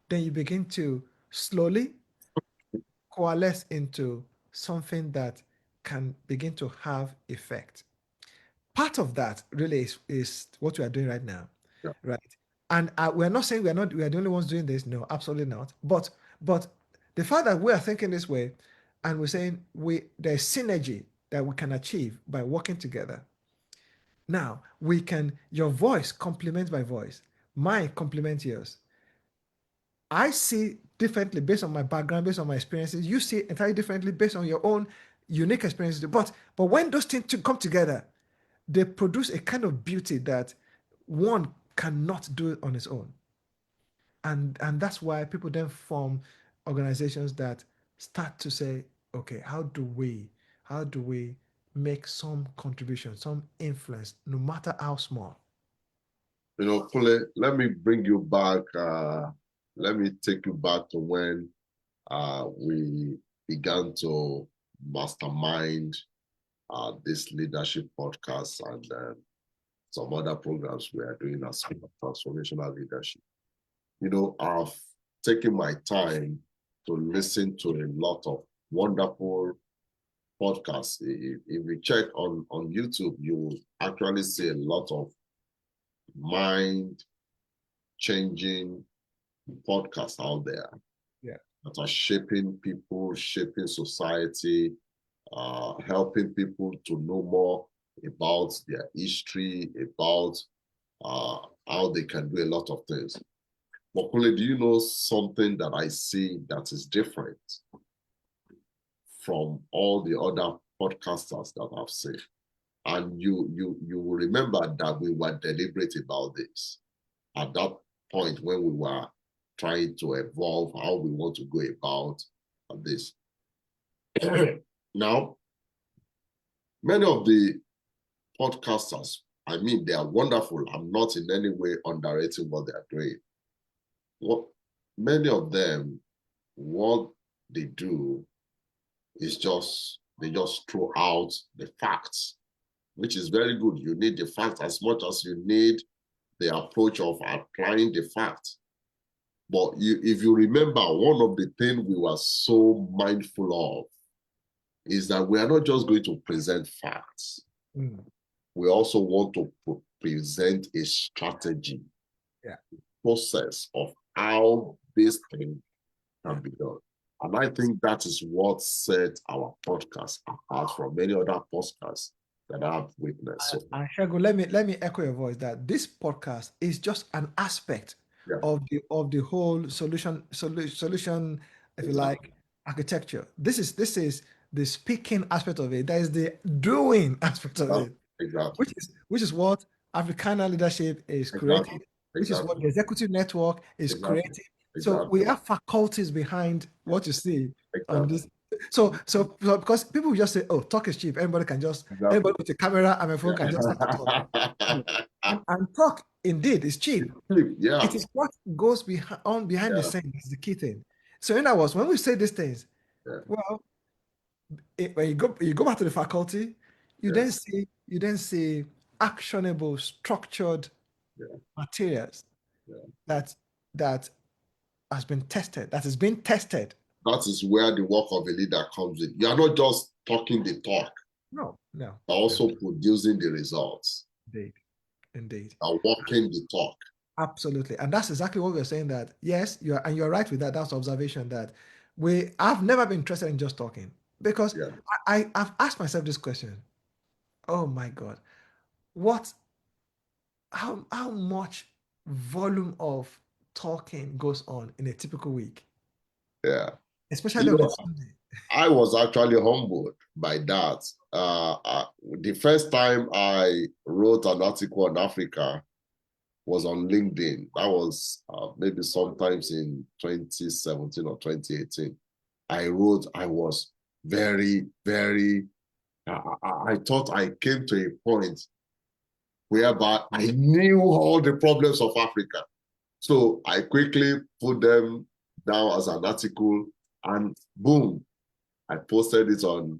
then you begin to slowly coalesce into something that can begin to have effect. Part of that really is what we are doing right now, Yeah. right? And we're not saying we are the only ones doing this. No, absolutely not. But the fact that we are thinking this way, and we're saying there's synergy that we can achieve by working together. Now we can your voice complements my voice, mine complements yours. I see differently based on my background, based on my experiences. You see entirely differently based on your own unique experiences. But when those things come together, they produce a kind of beauty that one cannot do it on its own. And that's why people then form organizations that start to say, okay, how do we make some contribution, some influence, no matter how small? Kunle, let me bring you back. Let me take you back to when we began to mastermind this leadership podcast and some other programs we are doing as transformational leadership. I've taken my time to listen to a lot of wonderful podcasts. If you check on YouTube, you will actually see a lot of mind-changing podcasts out there that are shaping people, shaping society, helping people to know more about their history, about how they can do a lot of things. But Kunle, do you know something that I see that is different from all the other podcasters that I've seen? And you will remember that we were deliberate about this at that point when we were trying to evolve how we want to go about this. Now, many of the podcasters, I mean, they are wonderful. I'm not in any way underrating what they are doing. Many of them, what they do is they just throw out the facts, which is very good. You need the facts as much as you need the approach of applying the facts. But if you remember, one of the things we were so mindful of is that we are not just going to present facts. We also want to present a strategy, process of how this thing can be done. And I think that is what set our podcast apart from many other podcasts that I've witnessed. And Shego, let me echo your voice that this podcast is just an aspect of the whole solution, if you like, architecture. This is the speaking aspect of it. That is the doing aspect of it. Exactly. Which is what Africana leadership is creating, which is what the executive network is creating. So we have faculties behind what you see on this. So because people will just say, oh, talk is cheap. Anybody with a camera and a phone can just start to talk. and talk indeed is cheap. It is what goes behind the scenes is the key thing. So in other words, when we say these things, well, when you go back to the faculty, you then see actionable, structured materials that has been tested, that has been tested. That is where the work of a leader comes in. You are not just talking the talk. No. You're also producing the results. Indeed. You're walking the talk. Absolutely. And that's exactly what we're saying, that yes, you're right with that. That's observation that I've never been interested in just talking, because I've asked myself this question. Oh my God. How much volume of talking goes on in a typical week? Yeah. Especially on a Sunday. I was actually humbled by that. The first time I wrote an article on Africa was on LinkedIn. That was maybe sometimes in 2017 or 2018. I was very, very, I thought I came to a point whereby I knew all the problems of Africa. So I quickly put them down as an article, and boom, I posted it on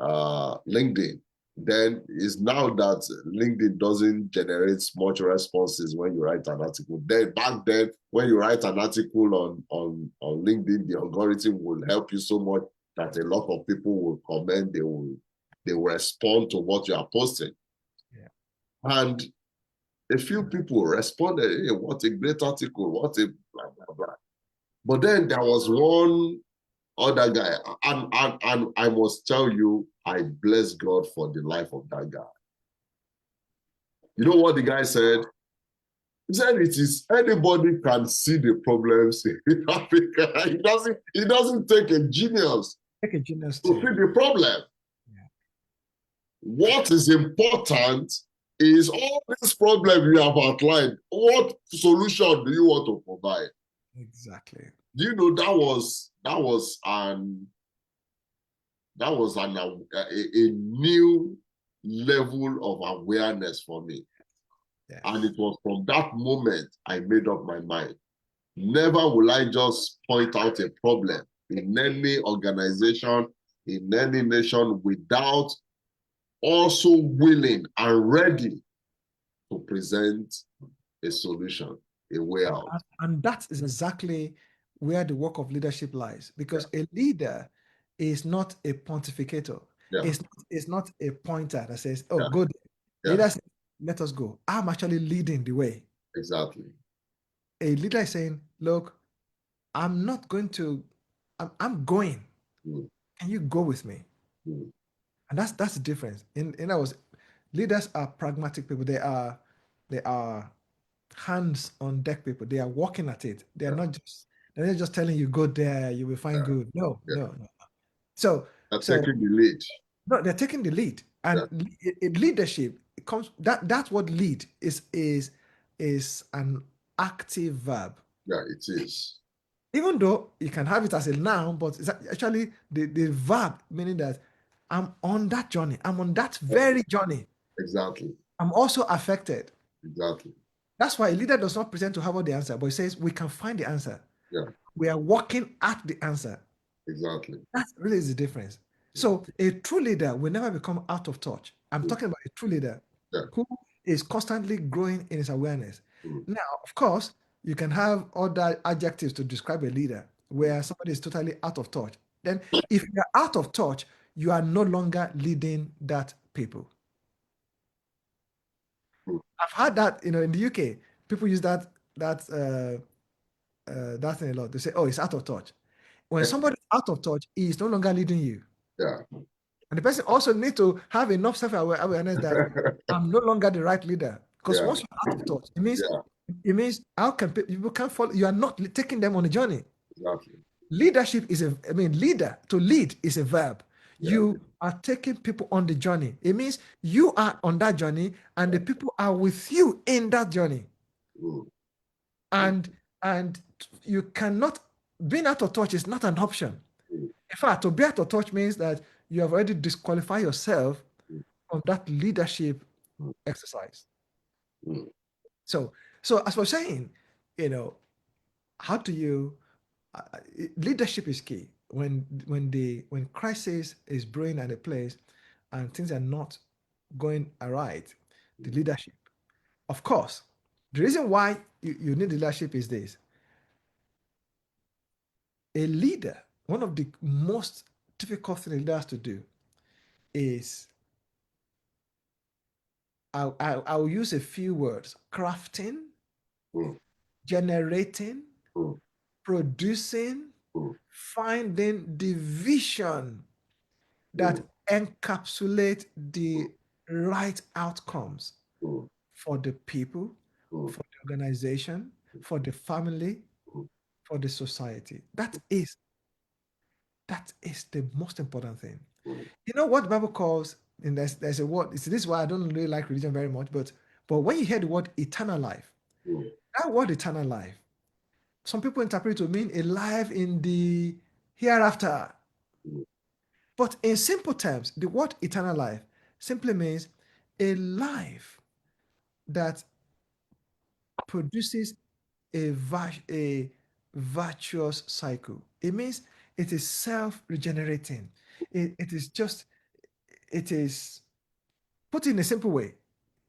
LinkedIn. Then it's now that LinkedIn doesn't generate much responses when you write an article. Then back then, when you write an article on LinkedIn, the algorithm will help you so much that a lot of people will comment, they will respond to what you are posting. And a few people responded, hey, what a great article, what a blah, blah, blah. But then there was one other guy, and I must tell you, I bless God for the life of that guy. You know what the guy said? He said it is anybody can see the problems in Africa. It doesn't take a genius to see the problem. What is important is all this problem you have outlined. What solution do you want to provide? Exactly. Do you know a new level of awareness for me. And Yes. it was from that moment I made up my mind. Never will I just point out a problem in any organization, in any nation, without also willing and ready to present a solution, a way And, out. and that is exactly where the work of leadership lies, Yeah, because a leader is not a pontificator. yeah, It's not a pointer that says, oh, yeah, go there. A yeah, leader says, let us go. I'm actually leading the way. exactly. A leader is saying, look, I'm not going to, I'm going. Mm, Can you go with me? mm, And that's the difference. In other words, leaders are pragmatic people. They are hands on deck people. They are working at it. yeah, They're not just telling you go there, you will find yeah, good. No, yeah. no, no. So so Taking the lead. no, they're taking the lead. Yeah, And leadership, it comes that's what lead is an active verb. yeah, it is. Even though you can have it as a noun, but it's actually the verb, meaning that I'm on that journey. I'm on that Yeah, very journey. exactly, I'm also affected. exactly. That's why a leader does not pretend to have all the answer, but he says we can find the answer. Yeah, We are working at the answer. exactly. That really is the difference. So a true leader will never become out of touch. I'm Mm, talking about a true leader yeah, who is constantly growing in his awareness. mm, Now, of course, you can have other adjectives to describe a leader mm, where somebody is totally out of touch. Then, if you're out of touch, you are no longer leading that people. mm. I've heard that, in the UK, people use that thing a lot. They say, "Oh, it's out of touch." When somebody's out of touch, he is no longer leading you. Yeah. And the person also need to have enough self-awareness that I'm no longer the right leader. Because Yeah, once you're out of touch, yeah, it means how can people can't follow, you are not taking them on a journey. exactly. Leadership is leader, to lead is a verb. Yeah, You are taking people on the journey. It means you are on that journey and the people are with you in that journey. mm, mm, And and you cannot, being out of touch is not an option. mm, In fact, to be out of touch means that you have already disqualified yourself mm, from that leadership mm, exercise. mm, So, so as we're saying, you know, how do you leadership is key when crisis is brewing at a place and things are not going aright. The leadership, of course, the reason why you need leadership is this: a leader. One of the most difficult things a leader has to do is I'll use a few words: crafting, mm, generating, mm, producing, mm, finding the vision that mm, encapsulate the right outcomes mm, for the people, mm, for the organization, for the family, mm, for the society. That is the most important thing. mm, You know what the Bible calls, and there's a word. This is why I don't really like religion very much, but when you hear the word eternal life, mm, that word eternal life, some people interpret it to mean a life in the hereafter. mm. But in simple terms, the word eternal life simply means a life that produces a virtuous cycle. It means it is self-regenerating. It is just, it is, put in a simple way,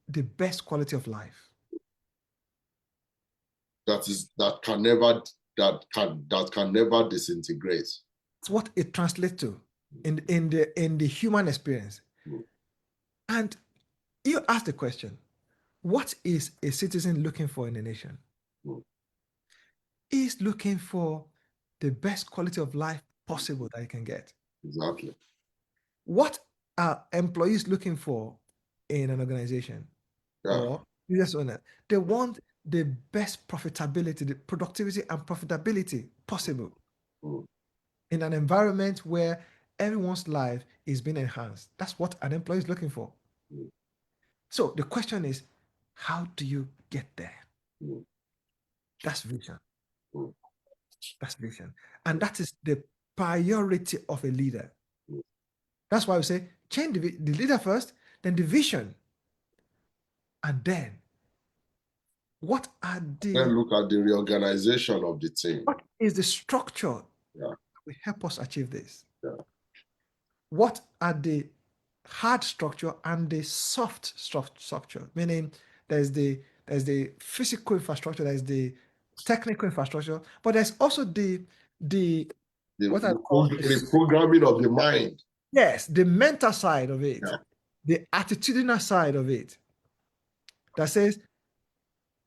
the best quality of life. That can never disintegrate. That's what it translates to in the human experience. Mm, And you ask the question, what is a citizen looking for in a nation? mm, Is looking for the best quality of life possible that he can get. exactly. What are employees looking for in an organization Yeah. or business owner? They want the best profitability, the productivity and profitability possible Mm, in an environment where everyone's life is being enhanced. That's what an employee is looking for. So the question is, how do you get there? That's vision. That's vision. And that is the priority of a leader. That's why we say change the leader first, then the vision. And then what are Then the look at the reorganization of the team. what is the structure Yeah. that will help us achieve this? Yeah. What are the hard structure and the soft structure? Meaning there's the physical infrastructure, there's the technical infrastructure, but there's also the what I call The programming of the mind. yes, the mental side of it, Yeah. the attitudinal side of it that says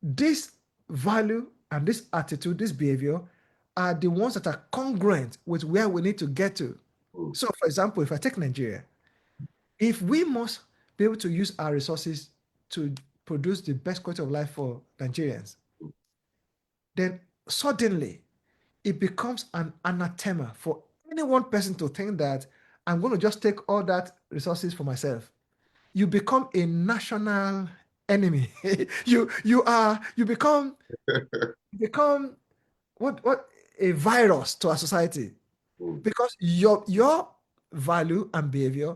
this value and this attitude, this behavior are the ones that are congruent with where we need to get to. So, for example, if I take Nigeria, if we must be able to use our resources to produce the best quality of life for Nigerians, then suddenly it becomes an anathema for any one person to think that I'm going to just take all that resources for myself. You become a national enemy. You become what a virus to our society because your value and behavior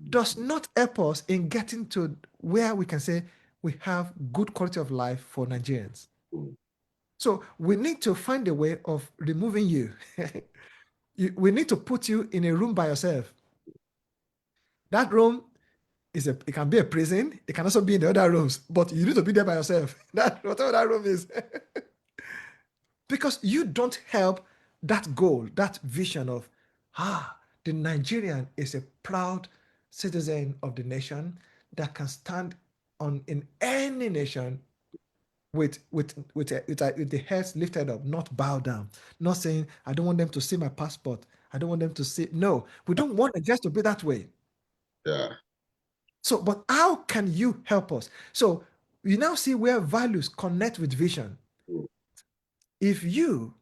does not help us in getting to where we can say we have good quality of life for Nigerians. So we need to find a way of removing you. We need to put you in a room by yourself. That room it can be a prison. It can also be in the other rooms, but you need to be there by yourself. That whatever that room is, because you don't help that goal, that vision of the Nigerian is a proud citizen of the nation that can stand on in any nation with the heads lifted up, not bow down, not saying, I don't want them to see my passport. I don't want them to see. No, we don't want it just to be that way. Yeah. So, but how can you help us? So you now see where values connect with vision. If you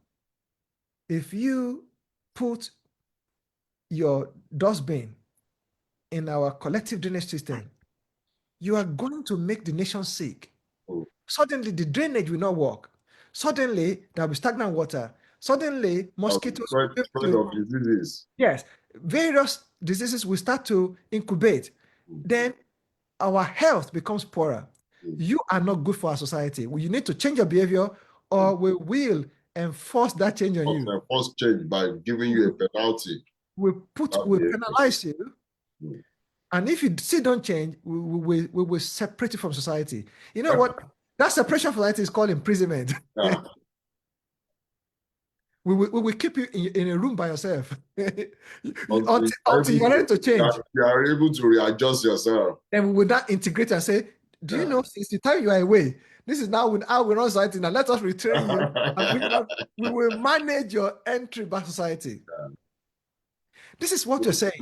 put your dustbin in our collective drainage system, you are going to make the nation sick. Suddenly, the drainage will not work. Suddenly, there will be stagnant water. Suddenly, mosquitoes will be Spread able of diseases. yes, various diseases will start to incubate. Then our health becomes poorer. You are not good for our society. You need to change your behavior, or we will enforce that change on you. First change by giving you a penalty. We penalize you. And if you still don't change, we will separate you from society. You know what? That separation from society is called imprisonment. Yeah. We will keep you in a room by yourself Until until you're ready to change. you are able to readjust yourself. Then we will not integrate and say, do you know, since the time you are away, this is now how we run society. Now let us retrain you and we will manage your entry back society. This is what you're saying.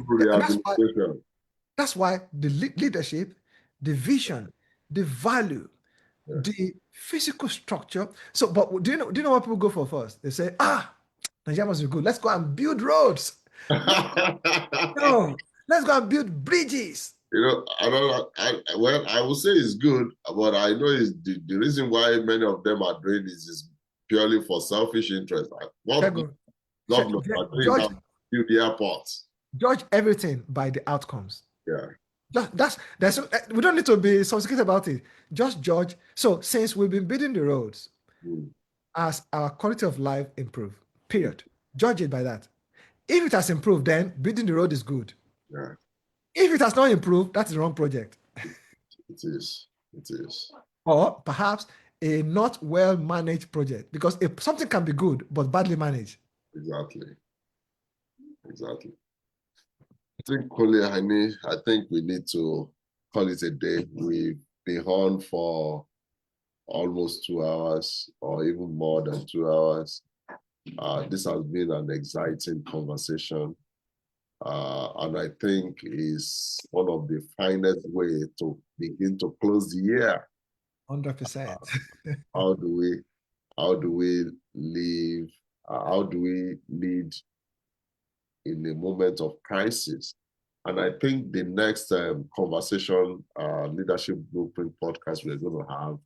That's why the leadership, the vision, the value, the physical structure. So, but do you know what people go for first? They say, Nigeria must be good. Let's go and build roads. No, let's go and build bridges. You know, I would say it's good, but I know is the reason why many of them are doing this is purely for selfish interest. Like, what government are doing now? Build the airports. Judge everything by the outcomes. Yeah. We don't need to be sophisticated about it. Just judge. So since we've been building the roads, as our quality of life improve, period. Judge it by that. If it has improved, then building the road is good. Yeah. If it has not improved, that's the wrong project. It is. It is. Or perhaps a not well managed project, because if something can be good but badly managed. Exactly. I think, Kunle, I think we need to call it a day. We've been on for almost 2 hours or even more than 2 hours. This has been an exciting conversation. And I think is one of the finest way to begin to close the year. 100%. How do we live? How do we lead in a moment of crisis. And I think the next conversation, leadership blueprint podcast we're going to have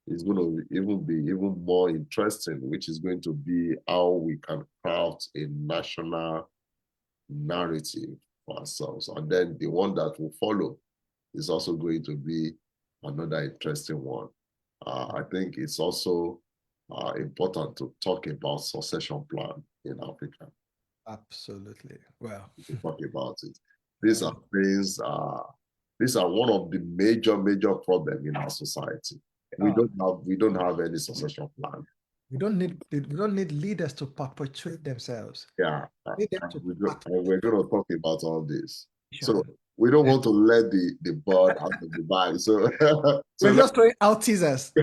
is going to even more interesting, which is going to be how we can craft a national narrative for ourselves. And then the one that will follow is also going to be another interesting one. I think it's also important to talk about succession plan in Africa. Absolutely. Well, To talk about it. These are things. These are one of the major problem in our society. We don't have any succession plan. we don't need leaders to perpetuate themselves. Yeah, We need them to and we're going to talk about all this. So participate. we don't want to let the bird out of the bag. So We're just throwing out teasers.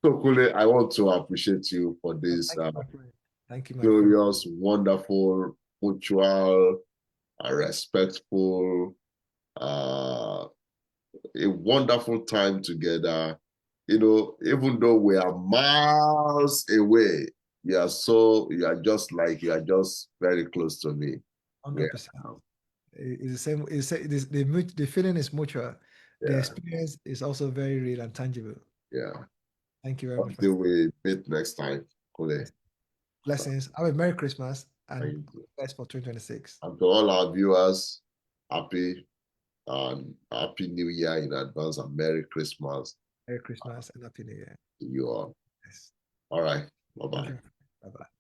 so Kunle, I want to appreciate you for this Thank you, my friend. Thank you, my friend. glorious, wonderful, mutual, respectful, a wonderful time together. You know, even though we are miles away, you are just very close to me. 100%. It's the same. The feeling is mutual. The Yeah, experience is also very real and tangible. yeah. Thank you very much. Until we meet next time, Kule. Blessings. Have a Merry Christmas and Thank you. best for 2026. And to all our viewers, happy happy New Year in advance and Merry Christmas Merry Christmas and Happy New Year. to you all. Yes. All right. Thank Bye-bye. you. Bye bye.